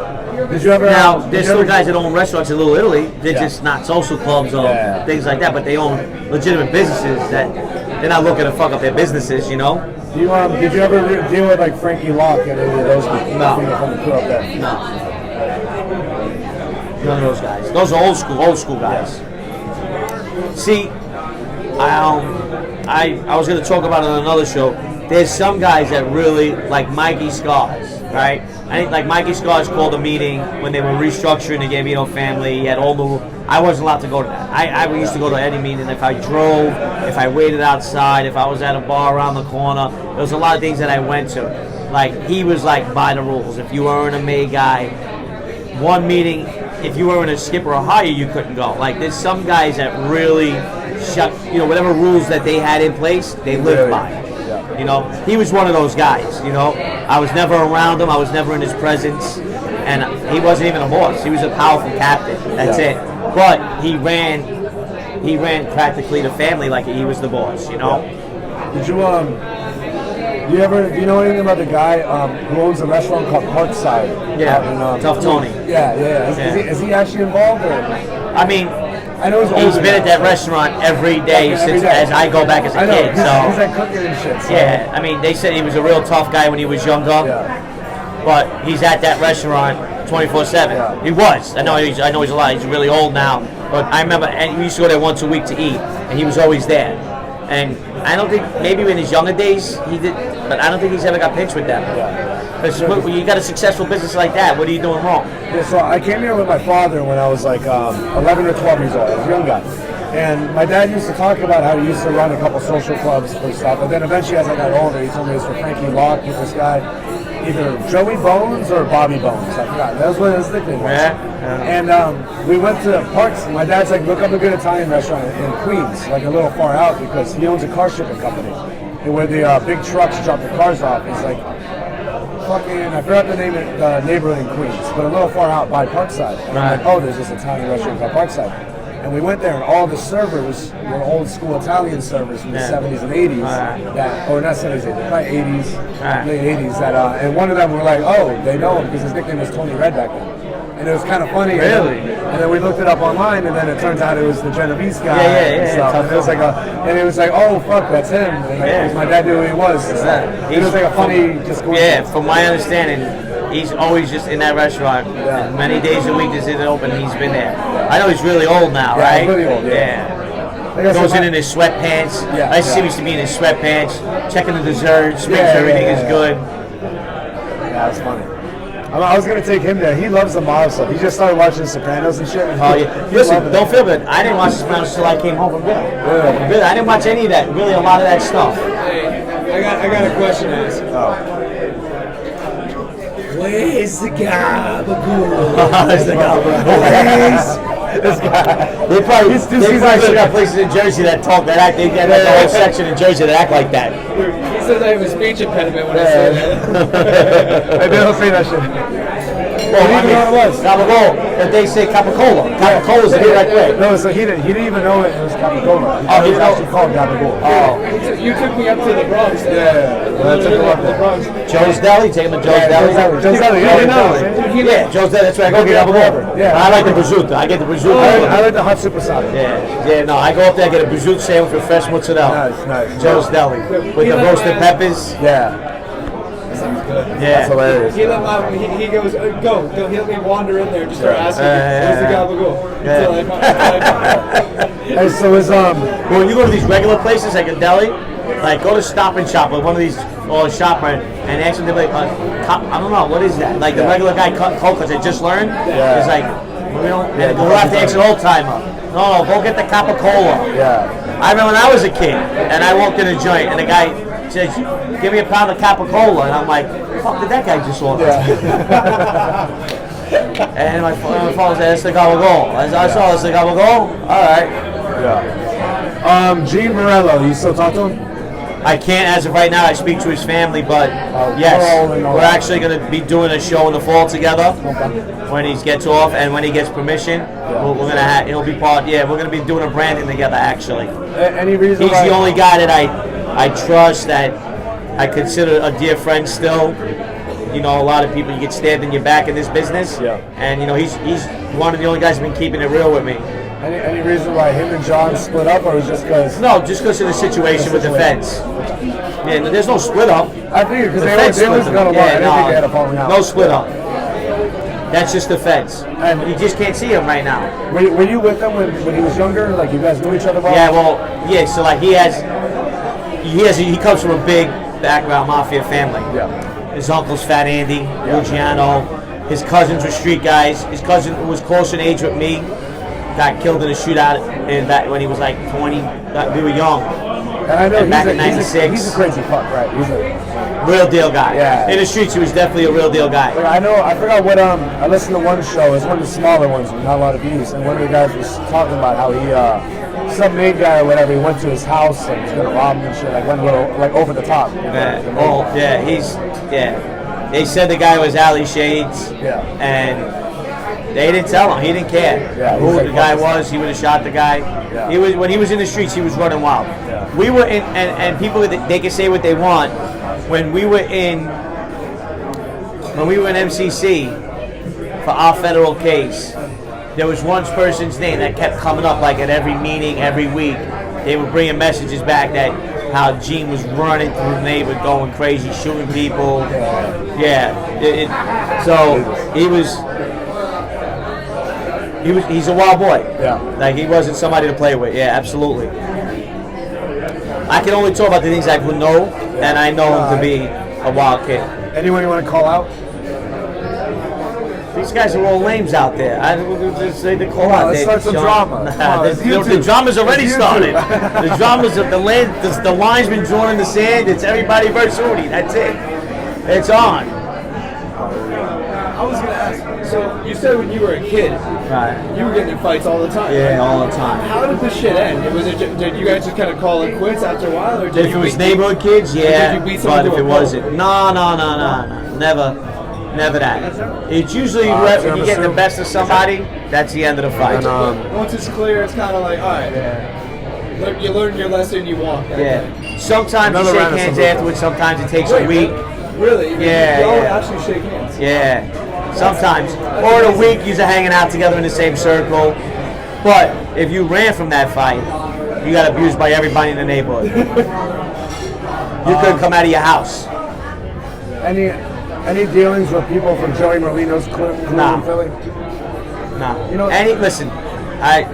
Did you ever? Now, there's still guys that own restaurants in Little Italy. They're just not social clubs or Yeah. things like that, but they own legitimate businesses that they're not looking to fuck up their businesses, you know? Did you ever deal with like Frankie Locke and any of those people? No. From the crew up there? No. None of those guys. Those are old school guys. See, I was going to talk about it on another show. There's some guys that really, like Mikey Scars, right? I think like Mikey Scars called a meeting when they were restructuring the Gambino family. He had all the. I wasn't allowed to go to that. I used to go to any meeting. If I drove, if I waited outside, if I was at a bar around the corner, there was a lot of things that I went to. Like he was like by the rules. If you weren't a May guy, one meeting, if you weren't a skipper or higher, you couldn't go. Like there's some guys that really shut. Whatever rules that they had in place, they lived by. You know, he was one of those guys, you know. I was never around him. I was never in his presence. And he wasn't even a boss. He was a powerful captain. That's it. But he ran practically the family like he was the boss, you know. Did you do you know anything about the guy who owns a restaurant called Parkside? Yeah, Tough Tony. Yeah. Is he actually involved? Or? I mean, I know he's been at that restaurant every day since as I go back as a kid. He's So like cooking and shit. So. yeah, I mean, they said he was a real tough guy when he was younger, but he's at that restaurant 24/7. Yeah. He was. I know he's a lot. He's really old now, but I remember and we used to go there once a week to eat, and he was always there. And I don't think maybe in his younger days he did, but I don't think he's ever got pinched with them. Because when you got a successful business like that, what are you doing wrong? Yeah, so I came here with my father when I was like 11 or 12 years old. I was a young guy. And my dad used to talk about how he used to run a couple social clubs for stuff. But then eventually as I got older, he told me it was for Frankie Locke with this guy, either Joey Bones or Bobby Bones. I forgot. That was what his nickname was. And we went to Parks. And my dad's like, look up a good Italian restaurant in Queens, like a little far out, because he owns a car shipping company. And where the big trucks drop the cars off, it's like, I forgot the name of the neighborhood in Queens, but a little far out by Parkside. And I'm like, oh, there's this Italian restaurant called Parkside. And we went there, and all the servers were old school Italian servers from the 70s and 80s, or not 70s, probably 80s, late 80s. And one of them were like, oh, they know him because his nickname was Tony Red back then. And it was kind of funny. Really? And then we looked it up online, and then it turns out it was the Genovese guy. Yeah. And it was like oh fuck, that's him. And like, my dad knew who he was. It was like a funny just coincidence. Yeah, from my understanding, he's always just in that restaurant. Many days a week, is it open? He's been there. I know he's really old now, right? He's really old. Yeah. Goes in his sweatpants. I see him used to be in his sweatpants, checking the desserts, making sure everything is good. Yeah, that's funny. I was gonna take him there. He loves the mob stuff. He just started watching Sopranos and shit. Oh yeah. Listen, don't feel good. I didn't watch Sopranos until I came home from Billy. Really, I didn't watch any of that. Really, a lot of that stuff. Hey, I got a question to ask. Where's the gabagool? Where's the gabagool? This guy. They probably should have places in Jersey that talk that act. They got a whole section in Jersey that act like that. He says I have a speech impediment when I say that. Maybe don't say that shit. Well, I mean, know what it was. Gabagool, but they say Capicola. Capicola's the direct way. No, so he didn't even know it was Capicola. He was actually called Gabagool. Oh. You took me up to the Bronx. I took him up there. Joe's Deli, take him to Joe's Deli. Joe's Deli, yeah, Yeah, Joe's Deli, that's where I go get Gabagool. Yeah. I like the prosciutto. I get the prosciutto. I like the hot super salad. Yeah, no, I go up there, get a prosciutto sandwich with fresh mozzarella. Nice. Joe's Deli. With the roasted peppers. Yeah. Yeah. That's hilarious. He goes, go. He'll let me wander in there and just start asking, where's the gabagool? Hey, so is when you go to these regular places like a deli, like go to Stop and Shop with one of these or shop right and ask them to be like, I don't know, what is that? Like the regular guy cut cold because they just learned. It's like we don't have to ask an old timer. No, go get the Capicola. Yeah. I remember when I was a kid and I walked in a joint and the guy says, give me a pound of Capicola, and I'm like, fuck did that guy just order? And my phone said, it's the gabagool. I saw it's the gabagool. All right. Yeah. Gene Borrello, you still talk to him? I can't as of right now. I speak to his family, but yes, we're actually going to be doing a show in the fall together when he gets off and when he gets permission. We're going to he'll be part. Yeah, we're going to be doing a branding together. Actually, any reason? He's the only guy that I trust, that I consider a dear friend still. You know, a lot of people, you get stabbed in your back in this business. Yeah. And, you know, he's one of the only guys who's been keeping it real with me. Any reason why him and John split up, or was just because? No, just because of the situation with the fence. Yeah, there's no split up. I figured, because they always got along. I didn't think they had a falling out. No split up. That's just the fence. And you just can't see him right now. Were you with him when he was younger? Like, you guys knew each other well? Yeah, well, yeah, so like he comes from a big background Mafia family. Yeah. His uncle's Fat Andy, Luciano. His cousins were street guys. His cousin who was close in age with me got killed in a shootout when he was like 20. We were young. And I know back in '96. He's a crazy fuck, right? He's a real deal guy. Yeah. In the streets, he was definitely a real deal guy. I forgot what, I listened to one show. It's one of the smaller ones with not a lot of views. And one of the guys was talking about how he, some main guy or whatever, he went to his house and was going to rob him and shit. Like, went a little, like, over the top. They said the guy was Ali Shades. Yeah. And they didn't tell him. He didn't care who the guy was. He would have shot the guy. Yeah. He was when he was in the streets. He was running wild. Yeah. We were in, and people they can say what they want. When we were in MCC for our federal case, there was one person's name that kept coming up like at every meeting, every week. They were bringing messages back that how Gene was running through the neighborhood, going crazy, shooting people. Yeah. So he's a wild boy. Yeah. Like he wasn't somebody to play with. Yeah, absolutely. I can only talk about the things I would know, and I know him to be a wild kid. Anyone you want to call out? These guys are all lames out there. I just say the call out. Let's start some drama. The drama's already started. The drama's the line's been drawn in the sand. It's everybody versus Hootie. That's it. It's on. I was gonna ask. So you said when you were a kid, you were getting in fights all the time. Yeah, right? all the time. How did this shit end? Did you guys just kind of call it quits after a while, or If it was neighborhood kids, yeah. Did you beat someone But if to a it pulp? wasn't, no, never that. It's usually when you get the best of somebody, that's the end of the fight. Once it's clear, it's kind of like, all right, you learn your lesson, you walk. Yeah. Sometimes you Another shake round of hands Super Bowl. afterwards. Sometimes it takes a week. Really? Yeah, You all yeah. actually shake hands. Yeah, sometimes. Or in a week, you're hanging out together in the same circle. But if you ran from that fight, you got abused by everybody in the neighborhood. You couldn't come out of your house. Any dealings with people from Joey Merlino's crew Nah. in Philly? No. You know- Listen, I'm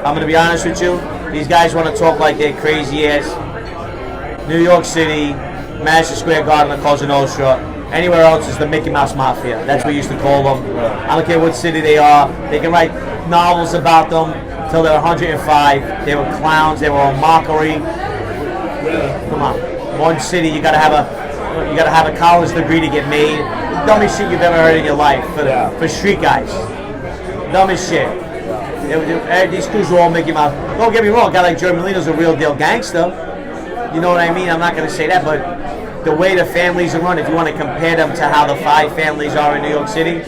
going to be honest with you. These guys want to talk like they're crazy ass. New York City, Madison Square Garden, the Cosa Nostra. Anywhere else is the Mickey Mouse Mafia. That's what we used to call them. I don't care what city they are. They can write novels about them till they're 105. They were clowns. They were a mockery. Come on, one city you gotta have a college degree to get made. Dumbest shit you've ever heard in your life for street guys. Dumbest shit. These crews were all Mickey Mouse. Don't get me wrong, a guy like Joey Molino's a real deal gangster. You know what I mean? I'm not gonna say that, but the way the families are run, if you want to compare them to how the 5 families are in New York City,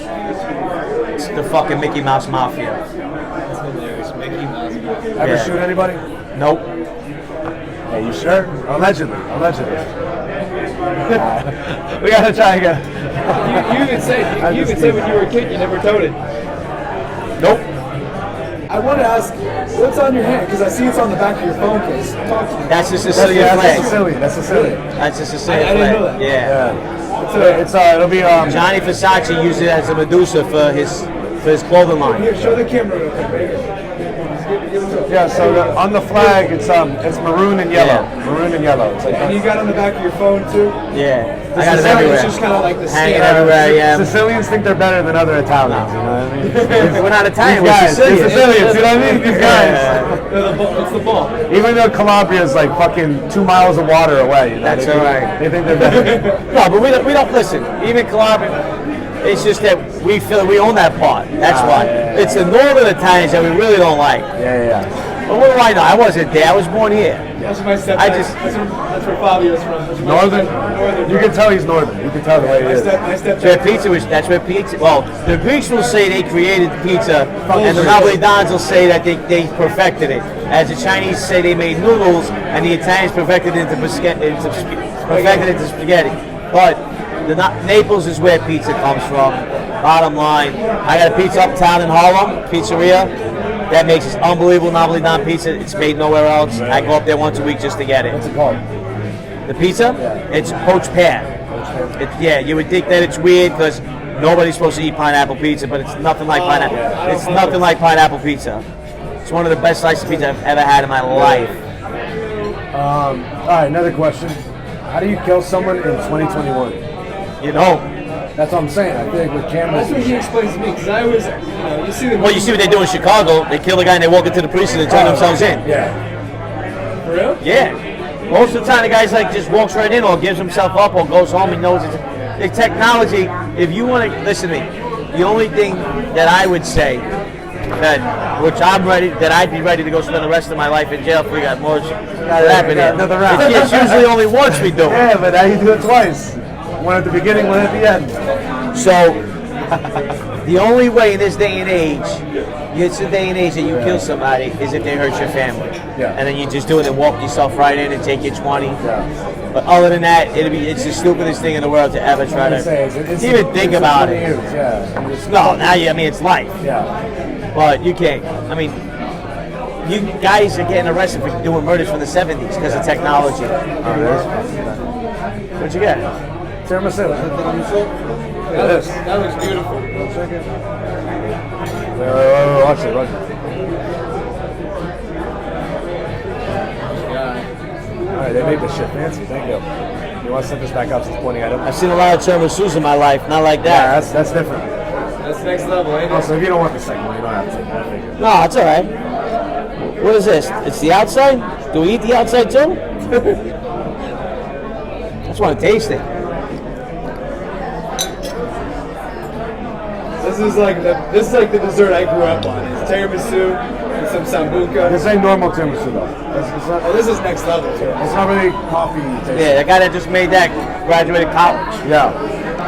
it's the fucking Mickey Mouse Mafia. That's hilarious. Mickey Mouse. Ever Yeah. shoot anybody? Nope. Are you sure? Allegedly. We gotta try again. You even said when you were a kid you never toted. Nope. I want to ask, what's on your hand? Because I see it's on the back of your phone case. Talk to me. That's the Sicilian That's flag. Sicilian. That's Sicilian. That's the Sicilian I didn't know flag. that. Yeah. It's it'll be Johnny Versace used it as a Medusa for his clothing line. Here, show the camera real quick. Right here. Give it to him. yeah. So on the flag, it's maroon and yellow. Yeah. Maroon and yellow. It's like And you got it on the back of your phone too? Yeah. I got it It's everywhere. just kind of like the Hanging stamp. everywhere, yeah. Sicilians think they're better than other Italians. You know what I mean? We're not Italian, These we're guys, Sicilian. they're Sicilians. You know what I mean? These guys. It's the ball. Even though Calabria's like fucking 2 miles of water away. You know, That's they all think- right. They think they're better. No, but we don't listen. Even Calabria, it's just that we feel we own that part. That's why. It's the northern Italians that we really don't like. Yeah. But what do I know? I wasn't there. I was born here. That's where my stepdad. I just- That's where Fabio's from. That's where my Northern? Northern. You can tell he's northern. You can tell the way he is. My stepdad. That's where pizza. Well, the Greeks will say they created pizza, and the Napolitans will say that they perfected it. As the Chinese say they made noodles, and the Italians perfected it into spaghetti. But Naples is where pizza comes from. Bottom line, I got a pizza uptown in Harlem, pizzeria. That makes this unbelievable Napolitan pizza. It's made nowhere else. I go up there once a week just to get it. What's it called? The pizza? It's poached pear. You would think that it's weird because nobody's supposed to eat pineapple pizza, but it's nothing like pineapple. It's nothing like pineapple pizza. It's one of the best slices of pizza I've ever had in my life. All right, another question. How do you kill someone in 2021? You know. That's what I'm saying. I feel like with cameras. That's what he explains to me. Because I always, you see the. Well, you see what they do in Chicago. They kill the guy and they walk into the police and they turn themselves in. Yeah. For real? Yeah. Most of the time, the guy's like just walks right in or gives himself up or goes home and knows it's the technology. If you want to listen to me, the only thing that I would say that I'd be ready to go spend the rest of my life in jail if we got more shit happening. another round. It's usually only once we do it. Yeah, but now you do it twice. One at the beginning, one at the end. So The only way in this day and age, it's the day and age that you kill somebody is if they hurt your family. Yeah. And then you just do it and walk yourself right in and take your 20. Yeah. But other than that, it's the stupidest thing in the world to ever try to even think about it. No, now it's life. Yeah. But you can't. I mean, you guys are getting arrested for doing murders from the 70s because of technology. What'd you get? Tiramisu. That looks beautiful. Watch it. All right, they made this shit fancy. Thank you. You want to set this back up? It's pointing at him. I've seen a lot of tiramisus in my life, not like that. Yeah, that's different. That's next level, ain't it? Also, if you don't want the second one, you don't have to take that. No, it's all right. What is this? It's the outside? Do we eat the outside too? I just want to taste it. This is like the dessert I grew up on. It's tiramisu and some sambuca. This ain't normal tiramisu though. Oh, this is next level. It's not really coffee taste. Yeah, the guy that just made that graduated college. Yeah.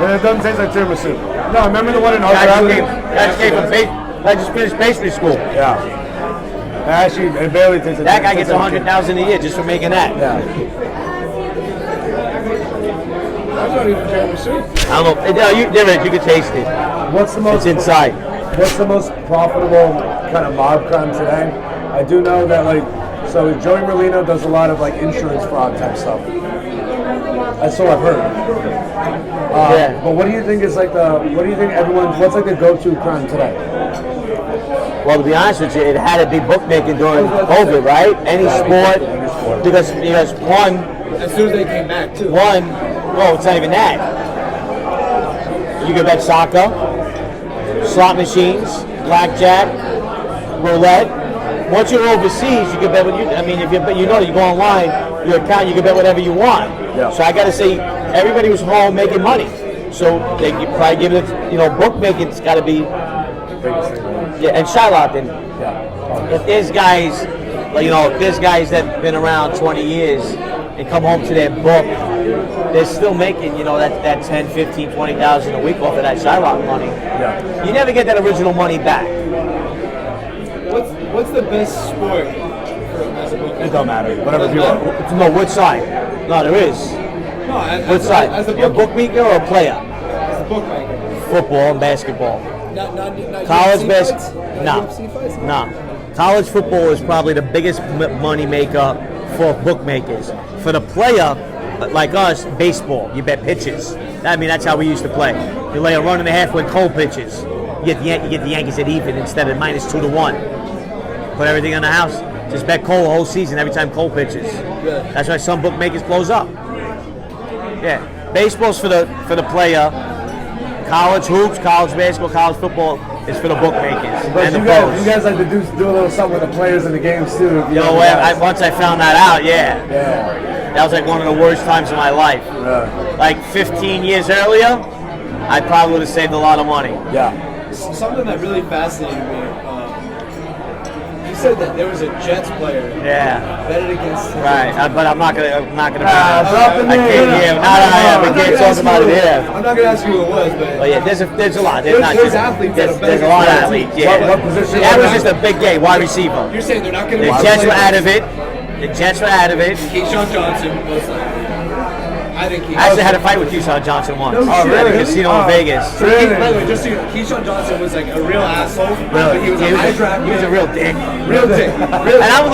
And it doesn't taste like tiramisu. No, remember the one in Guy Harvard? just finished pastry school. Yeah. Actually, it barely tastes like That guy gets $100,000 a year just for making that. Yeah. That's not even tiramisu. I don't know. You can taste it. What's the It's most? inside. What's the most profitable kind of mob crime today? I do know that so Joey Merlino does a lot of insurance fraud type stuff. That's what I've heard. Yeah. But what do you think is what's the go-to crime today? Well, to be honest with you, it had to be bookmaking during COVID, right? Any sport, because one, As soon as they came back, too. well, it's not even that. You can bet soccer, slot machines, blackjack, roulette. Once you're overseas, you can bet if you go online, your account, you can bet whatever you want. Yeah. So I got to say, everybody was home making money. So they could probably give it, bookmaking's got to be. Yeah, and charlatan. Yeah. If there's guys, that've been around 20 years and come home to their book, they're still making, that 10, 15, 20,000 a week off of that charlatan money. Yeah. You never get that original money back. What's the best sport as a bookmaker? It don't matter. Whatever you want. No, which side? No, there is. No, Which side? As a A bookmaker or a player? As a bookmaker. Football and basketball. Not College UFC basketball? fights? No. Not UFC fights? No. College football is probably the biggest money maker for bookmakers. For the player, like us, baseball, you bet pitches. That's how we used to play. You lay a run and a half with cold pitches. You get the Yankees at even instead of -2-1. Put everything on the house. Just bet Cole the whole season every time Cole pitches. Really? That's why some bookmakers close up. Yeah, baseball's for the player. College hoops, college basketball, college football is for the bookmakers. But and you the guys pros. like to do a little something with the players in the games too. Once I found that out, Yeah. that was one of the worst times of my life. Yeah. 15 years earlier, I probably would have saved a lot of money. Yeah. Something that really fascinated me. You said that there was a Jets player. Yeah. Betted against. Right, but I'm not gonna. Drop the I name. can't. We can't talk about it here. I'm not gonna ask you who it was, but. Oh yeah, there's a lot. There's athletes that have There's been a lot of against athletes. that Yeah. What position? That was just a big game, wide receiver. You're saying they're not gonna. The Jets were out of it. The Jets were out of it. Keyshawn Johnson was. I think he. I actually had a fight with Keyshawn Johnson once. No shit. At a casino in Vegas. So by the way, just so you know, Keyshawn Johnson was a real asshole. But he was a high draft. He was a real dick. real dick. And I'm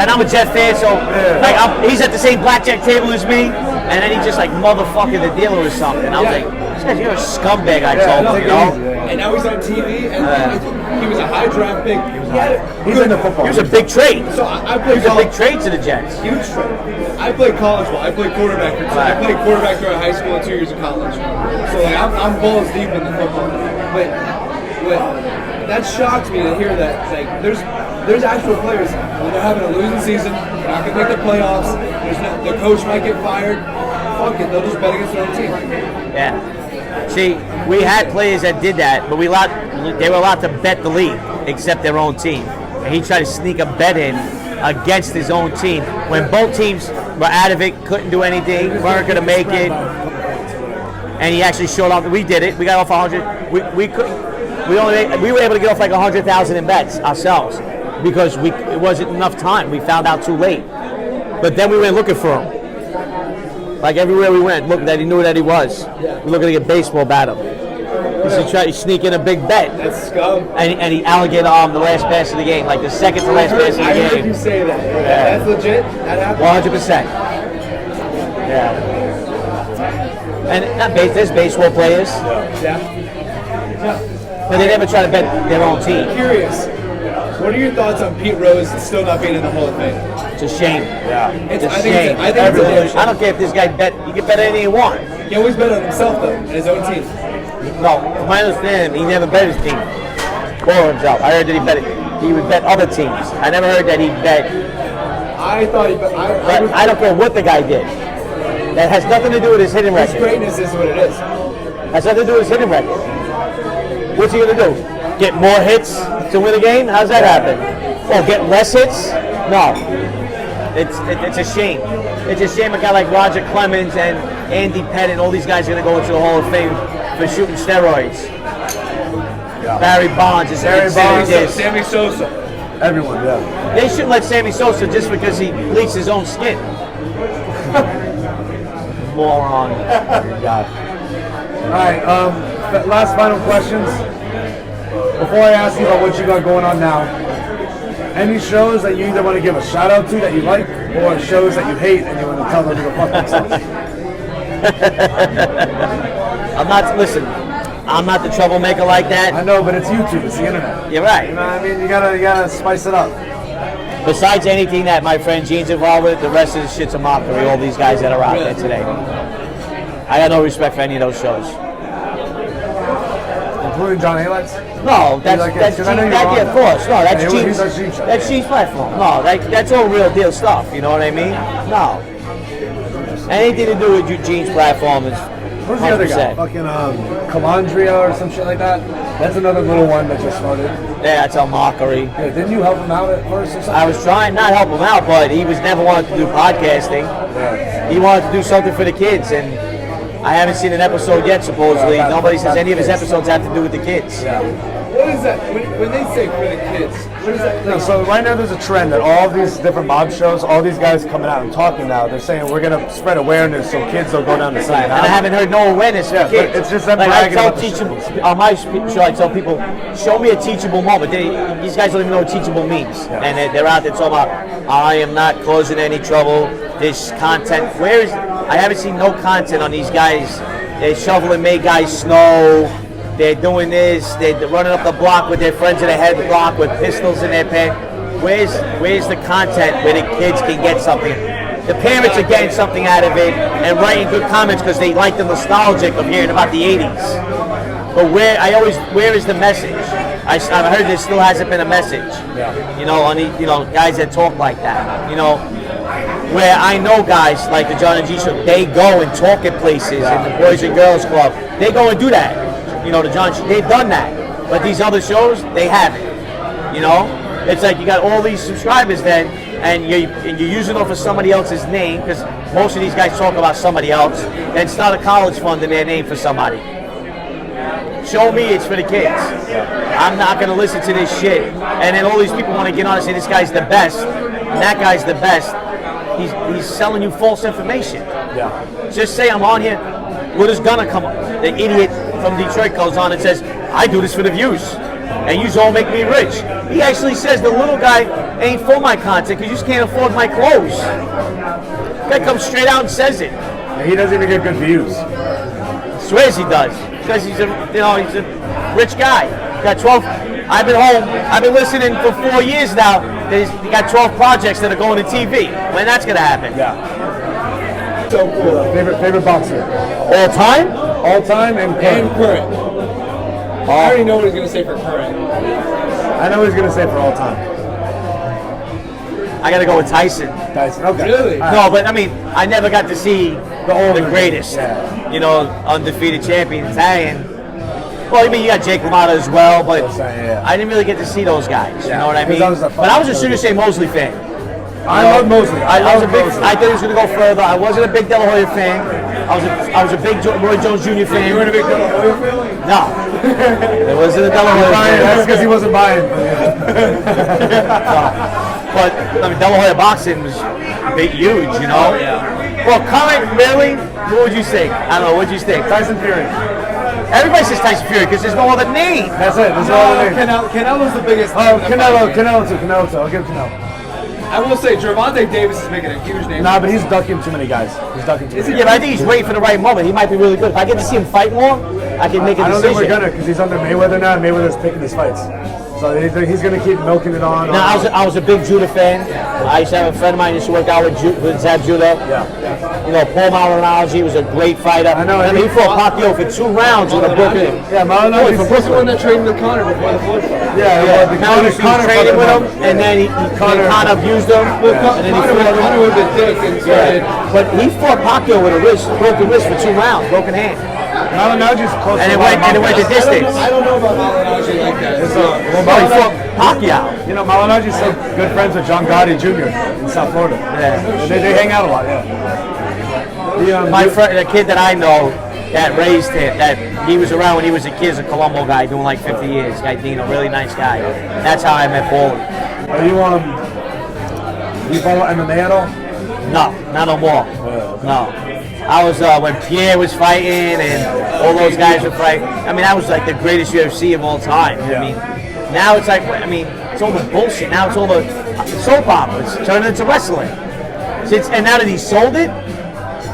I'm a Jet fan, so he's at the same blackjack table as me, and then he just motherfucking the dealer or something. I was like, this guy's, you're a scumbag. I told him, And now he's on TV, and he was a high draft pick. He's in the football. He was a big trade. So I He played was a big college. trade to the Jets. Huge trade. I played college ball. I played quarterback for two. I played quarterback throughout high school and 2 years of college. So I'm balls deep in the football. But that shocks me to hear that. There's actual players when they're having a losing season, they're not gonna make the playoffs. The coach might get fired. Fuck it, they'll just bet against their own team. Yeah. See, we had players that did that, but they were allowed to bet the league except their own team. And he tried to sneak a bet in against his own team when both teams were out of it, couldn't do anything, weren't going to make it. And he actually showed up. We did it. We got off 100. We couldn't. we were able to get off like 100,000 in bets ourselves because it wasn't enough time. We found out too late. But then we went looking for him. Like everywhere we went, look that he knew that he was. We were looking to get baseball bat him. He tried to sneak in a big bet. That's scum. And he alligator armed the last pass of the game, like the second to last pass of the I game. heard you say that. That's legit? That happened? 100%. Yeah. And there's baseball players, Yeah. but they never try to bet their own team. Curious. What are your thoughts on Pete Rose still not being in the Hall of Fame? It's a shame. Yeah. It's a I shame. think it's a damn shame. I don't care if this guy bet. You can bet anything you want. He always bet on himself, though, and his own team. No, from my understanding, he never bet his team or himself. I heard that he would bet other teams. I never heard that he bet. I thought he bet. But I don't care what the guy did. That has nothing to do with his hitting His record. greatness is what it is. Has nothing to do with his hitting record. What's he gonna do? Get more hits to win a game? How's that happen? Or get less hits? No. It's a shame. It's a shame a guy like Roger Clemens and Andy Pettit, all these guys are going to go into the Hall of Fame for shooting steroids. Yeah. Barry Bonds is Sammy Sosa. Everyone, yeah. They shouldn't let Sammy Sosa just because he bleached his own skin. Moron. God. All right, last final questions. Before I ask you about what you got going on now, any shows that you either want to give a shout out to that you like, or shows that you hate and you want to tell them to go fuck themselves? I'm not the troublemaker like that. I know, but it's YouTube, it's the internet. You're right. You know what I mean? You gotta spice it up. Besides anything that my friend Gene's involved with, the rest of the shit's a mockery, all these guys that are out there today. I got no respect for any of those shows. Including John Alite's? No, that's Gene, of course. No, that's Gene's. Show. That's Gene's platform. No, that's all real deal stuff. You know what I mean? No. Anything to do with Gene's platform is 100%. Who's the other guy? Fucking Calandria or some shit like that? That's another little one that just started. Yeah, that's a mockery. Yeah, didn't you help him out at first or something? I was trying not to help him out, but he was never wanted to do podcasting. Yeah. He wanted to do something for the kids, and I haven't seen an episode yet, supposedly. Nobody says any of his episodes have to do with the kids. Yeah. What is that? When they say for the kids, what is that? No, so right now there's a trend that all of these different mob shows, all these guys coming out and talking now, they're saying we're going to spread awareness so kids will go down to see it. And I haven't heard no awareness for kids. It's just them like I bragging tell about the teachable, schools. on my show, I tell people, show me a teachable moment. These guys don't even know what teachable means. Yeah. And they're out there talking about, I am not causing any trouble. This content, I haven't seen no content on these guys. They're shoveling May guys snow. They're doing this. They're running up the block with their friends in the head block with pistols in their pants. Where's the content where the kids can get something? The parents are getting something out of it and writing good comments because they like the nostalgic of hearing about the 80s. But where is the message? I've heard there still hasn't been a message. Yeah. You know, on the, guys that talk like that. Where I know guys like the John and G show, they go and talk at places in the Boys and Girls Club. They go and do that. The John, they've done that. But these other shows, they haven't. It's like you got all these subscribers then, and you're using it for somebody else's name, because most of these guys talk about somebody else, and start a college fund in their name for somebody. Show me it's for the kids. I'm not going to listen to this shit. And then all these people want to get on and say this guy's the best, and that guy's the best. He's selling you false information. Yeah. Just say I'm on here. What is gonna come up? The idiot from Detroit goes on and says, I do this for the views. And you all make me rich. He actually says the little guy ain't for my content because you just can't afford my clothes. The guy comes straight out and says it. And he doesn't even get good views. Swears he does. Because he's a rich guy. Got 12. I've been home. I've been listening for 4 years now. He got 12 projects that are going to TV. When that's gonna happen? Yeah. So cool. Favorite boxer? All time? All time and current. I already know what he's going to say for current. I know what he's going to say for all time. I got to go with Tyson. Tyson, okay. Really? No, but I mean, I never got to see the greatest. Yeah. Undefeated champion Italian. Well, I mean, you got Jake LaMotta as well, but I didn't really get to see those guys. You know what I mean? But I was a Sugar Shea Mosley fan. I love Mosley. I thought he was going to go further. I wasn't a big De La Hoya fan. I was a big Roy Jones Jr. fan. You weren't a big De La Hoya fan? No. It wasn't a De La Hoya That's fight. because he wasn't buying. But I mean, De La Hoya boxing was big, huge, you know. Well, current, really, what would you think? I don't know. What'd you think? Tyson Fury. Everybody says Tyson Fury because there's no other name. That's it. There's no other name. Canelo's the biggest. Oh, Canelo too. I'll give Canelo. I will say, Gervonta Davis is making a huge name. Nah, but he's ducking too many guys. He's ducking too many. Yeah, but I think he's waiting for the right moment. He might be really good. If I get to see him fight more, I can make a I don't decision. think we're gonna, because he's under Mayweather now, and Mayweather's picking his fights. So he's gonna keep milking it on. No, I was a big Judah fan. I used to have a friend of mine who used to work out with Zab Judah. Yeah. You know, Paul Malignaggi was a great fighter. I know. And he fought Pacquiao for 2 rounds with a Brooklyn. Yeah, Malignaggi's He's the one that trained with Conor before the Floyd fight. Yeah. Malignaggi was training with him, and then Conor abused him. Well, And then he Conor would have been dick and started. But he fought Pacquiao with a broken wrist for 2 rounds, broken hand. Malignaggi's close And to it went the distance. I don't know about Malignaggi like that. Well, he fought Pacquiao. You know, Malignaggi's so good friends with John Gotti Jr. in South Florida. Yeah. They hang out a lot, yeah. My friend, the kid that I know that raised him, that he was around when he was a kid, is a Colombo guy doing like 50 years. Guy Dino, really nice guy. That's how I met Paul. Are you follow MMA at all? No, not no more. No. I was when Pierre was fighting and all those guys were fighting. I mean, that was like the greatest UFC of all time. Yeah. I mean, now it's like, I mean, it's all the bullshit. Now it's all the soap operas. It's turning into wrestling. And now that he sold it,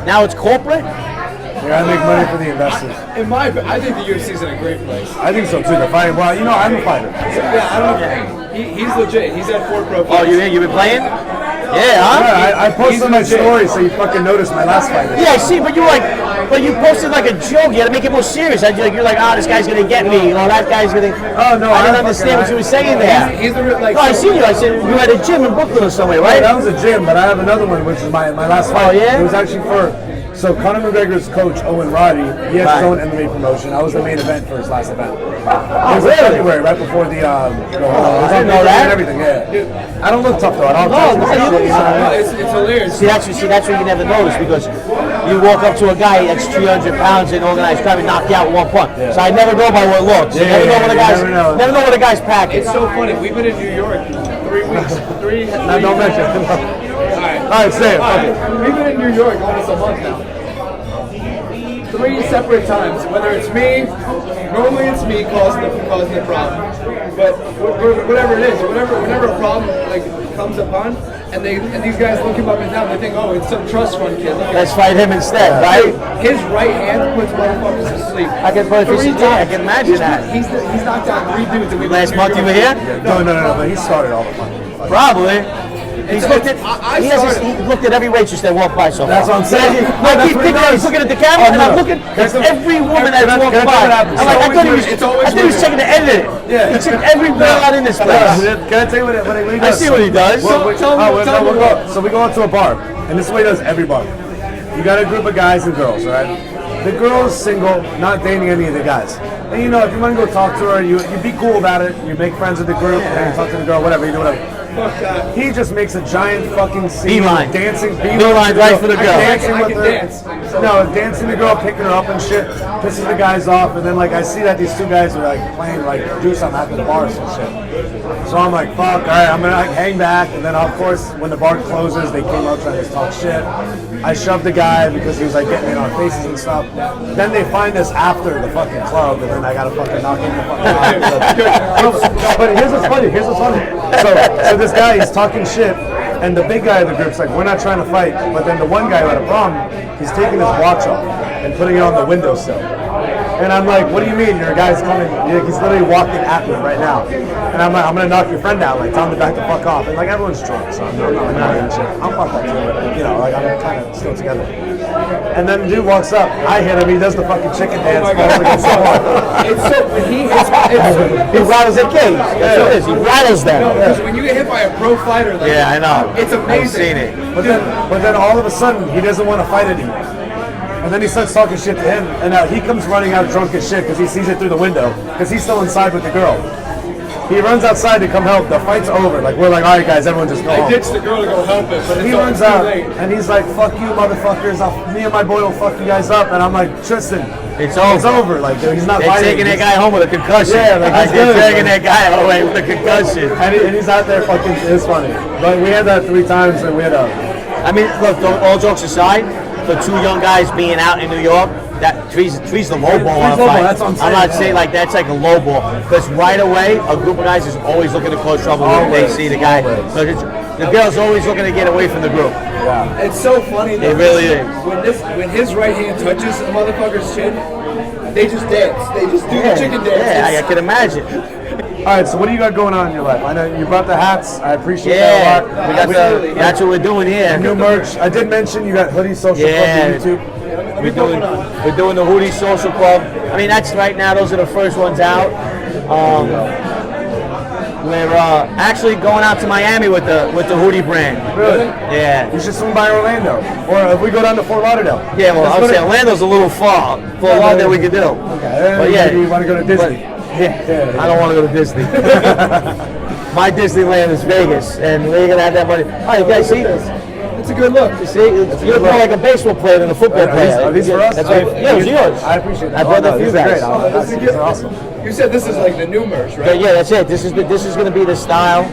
now it's corporate. You gotta make money for the investors. I think the UFC's in a great place. I think so too. They're fighting. Well, you know, I'm a fighter. Yeah, I don't know. He's legit. He's at 4 pro Oh, fights. you been playing? Yeah, huh? Yeah, I posted my story so you fucking noticed my last fight. Yeah, I see, but you posted like a joke. You had to make it more serious. You're like, this guy's gonna get me. Oh, that guy's gonna. Oh no, I didn't understand what you were saying there. He's the real, like. No, I see you. I said you had a gym in Brooklyn or somewhere, Right, right? that was a gym, but I have another one, which is my last fight. Oh, yeah? It was actually so Conor McGregor's coach, Owen Roddy, he has his own MMA promotion. I was the main event for his last event. It was in February, right before the I didn't know that. and everything, yeah. I don't look tough though. I don't No, touch It's hilarious. See, that's what you never notice because you walk up to a guy that's 300 pounds in organized crime and knock you out with 1 punch. Yeah. So I never go by what looks. You never know what the guy's packing. It's so funny. We've been in New York 3 weeks. No, don't mention it. All right, say it. Fuck it. We've been in New York almost a month now. 3 separate times. Whether it's me, normally it's me causing the problem. But whatever it is, whenever a problem like comes upon, and these guys look him up and down, they think, oh, it's some trust fund kid. Let's fight him instead, right? His right hand puts motherfuckers to sleep. I can imagine that. He's knocked out 3 dudes. And we Last month you were here? No, but he started all the fun. Probably. He's looked at. He looked at every waitress that walked by so far. That's what I'm saying. I keep thinking he's looking at the camera, and I'm looking at every woman that walked by. I'm like, I thought he was checking the editor. Yeah. He checked every girl out in this place. Can I tell you what he does? I see what he does. So we go out to a bar, and this is what he does every bar. You got a group of guys and girls, right? The girl is single, not dating any of the guys. And you know, if you want to go talk to her, you be cool about it. You make friends with the group, and you talk to the girl, whatever, you do whatever. He just makes a giant fucking scene. Beeline. Dancing. Beeline right for the girl. Dancing I with can her. dance. No, dancing the girl, picking her up and shit. Pisses the guys off. And then, like, I see that these 2 guys are, like, playing, like, do something at the bar or some shit. So I'm like, fuck, all right, I'm going to, like, hang back. And then, of course, when the bar closes, they came up trying to talk shit. I shoved the guy because he was, like, getting in our faces and stuff. Then they find us after the fucking club. And then I got to fucking knock him the fucking out. But here's what's funny. So this guy, he's talking shit, and the big guy of the group's like, we're not trying to fight. But then the one guy who had a problem, he's taking his watch off and putting it on the windowsill. And I'm like, what do you mean? Your guy's coming. He's literally walking at me right now. And I'm like, I'm going to knock your friend out. Like, tell him to back the fuck off. And like, everyone's drunk, so I'm not doing shit. I'm fucked up too, but you know, like, I'm kind of still together. And then the dude walks up. I hit him. He does the fucking chicken dance. It's so He rattles the cage. That's what it is. He rattles them. because when you get hit by a pro fighter, like Yeah, I know. it's amazing. I've seen it. But then all of a sudden, he doesn't want to fight anymore. And then he starts talking shit to him, and he comes running out drunk as shit because he sees it through the window because he's still inside with the girl. He runs outside to come help. The fight's over. Like, we're like, all right, guys, everyone just go I home. ditched the girl to go help him, but He runs out, and he's like, fuck you, motherfuckers. Me and my boy will fuck you guys up. And I'm like, Trystan, It's over. it's over. Like, dude, he's not They're fighting. taking that guy home with a concussion. Yeah, like, they're he's good. taking that guy away with a concussion. And he's out there fucking, it's funny. But we had that 3 times, and we had a... I mean, look, all jokes aside, for 2 young guys being out in New York, that Tree's the low ball on a low ball, fight. that's what I'm I'm saying, not saying like that's like a low ball, because right away a group of guys is always looking to cause trouble when they see the guy. So the girl's always looking to get away from the group. Yeah. It's so funny. It really is. When his right hand touches a motherfucker's chin, they just dance. They just do the chicken dance. Yeah, I can imagine. All right, so what do you got going on in your life? I know you brought the hats. I appreciate Yeah, that a lot. we got that's what we're doing here. New merch. I did mention you got Hootie Social Yeah. Club on YouTube. We're doing the Hootie Social Club. I mean, that's right now. Those are the first ones out. We're actually going out to Miami with the Hootie brand. Really? Yeah. You should swing by Orlando, or if we go down to Fort Lauderdale. Yeah. Well, I would say Orlando's a little far. For a lot that we could do. Okay. But yeah. Maybe you want to go to Disney. Yeah. I don't want to go to Disney. My Disneyland is Vegas, and we're gonna have that money. Oh, you guys see this? It's a good look. You see, you're more like a baseball player than a football player. Are these for us? That's right. Yeah, it's yours. I appreciate that. I brought that for This you is guys. great. This is awesome. You said this is like the new merch, right? But yeah, that's it. This is going to be the style.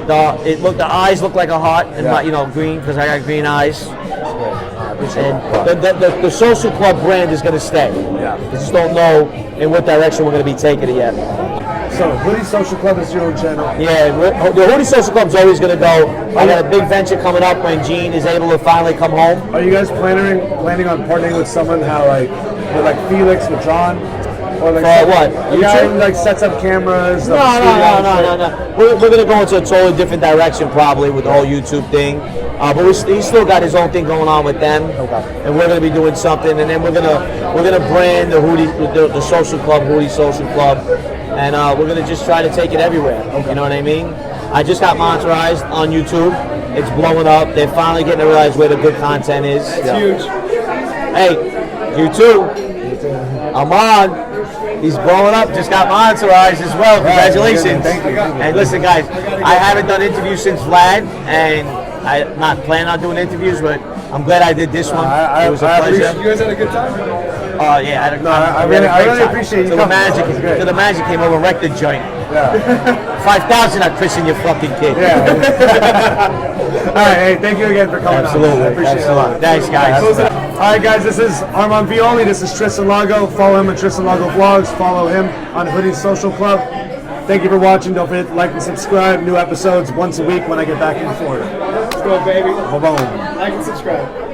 The eyes look like a heart, and Yeah. green because I got green eyes. I appreciate And that. the social club brand is going to stay. Yeah. We just don't know in what direction we're going to be taking it yet. So, Hootie Social Club is your own channel. Yeah, the Hootie Social Club's always going to go. I got a big venture coming up when Gene is able to finally come home. Are you guys planning on partnering with someone with Felix, with John? Or like For what? A guy who like sets up cameras. No. We're going to go into a totally different direction probably with the whole YouTube thing. But he's still got his own thing going on with them. Okay. And we're going to be doing something, and then we're gonna brand the Hootie, the social club, Hootie Social Club, and we're gonna just try to take it everywhere. Okay. You know what I mean? I just got monetized on YouTube. It's blowing up. They're finally getting to realize where the good content is. It's huge. Hey, you too. Armand, he's blowing up. Just got monetized as well. Congratulations. Thank you. And listen, guys, I haven't done interviews since Vlad, and I'm not planning on doing interviews, but I'm glad I did this one. It was a pleasure. You guys had a good time? Yeah, I really appreciate you So the coming. magic, It was great. so the magic came over, wrecked the joint. Yeah. 5,000 on Chris your fucking kid. Yeah. All right. Hey, thank you again for coming. Absolutely. On. I appreciate it a lot. Thanks, guys. All right, guys. This is Armand Violi. This is Trystan Lago. Follow him at Trystan Lago Vlogs. Follow him on Hoodie Social Club. Thank you for watching. Don't forget to like and subscribe. New episodes once a week when I get back in Florida. Let's go, baby. Boom. Like and subscribe.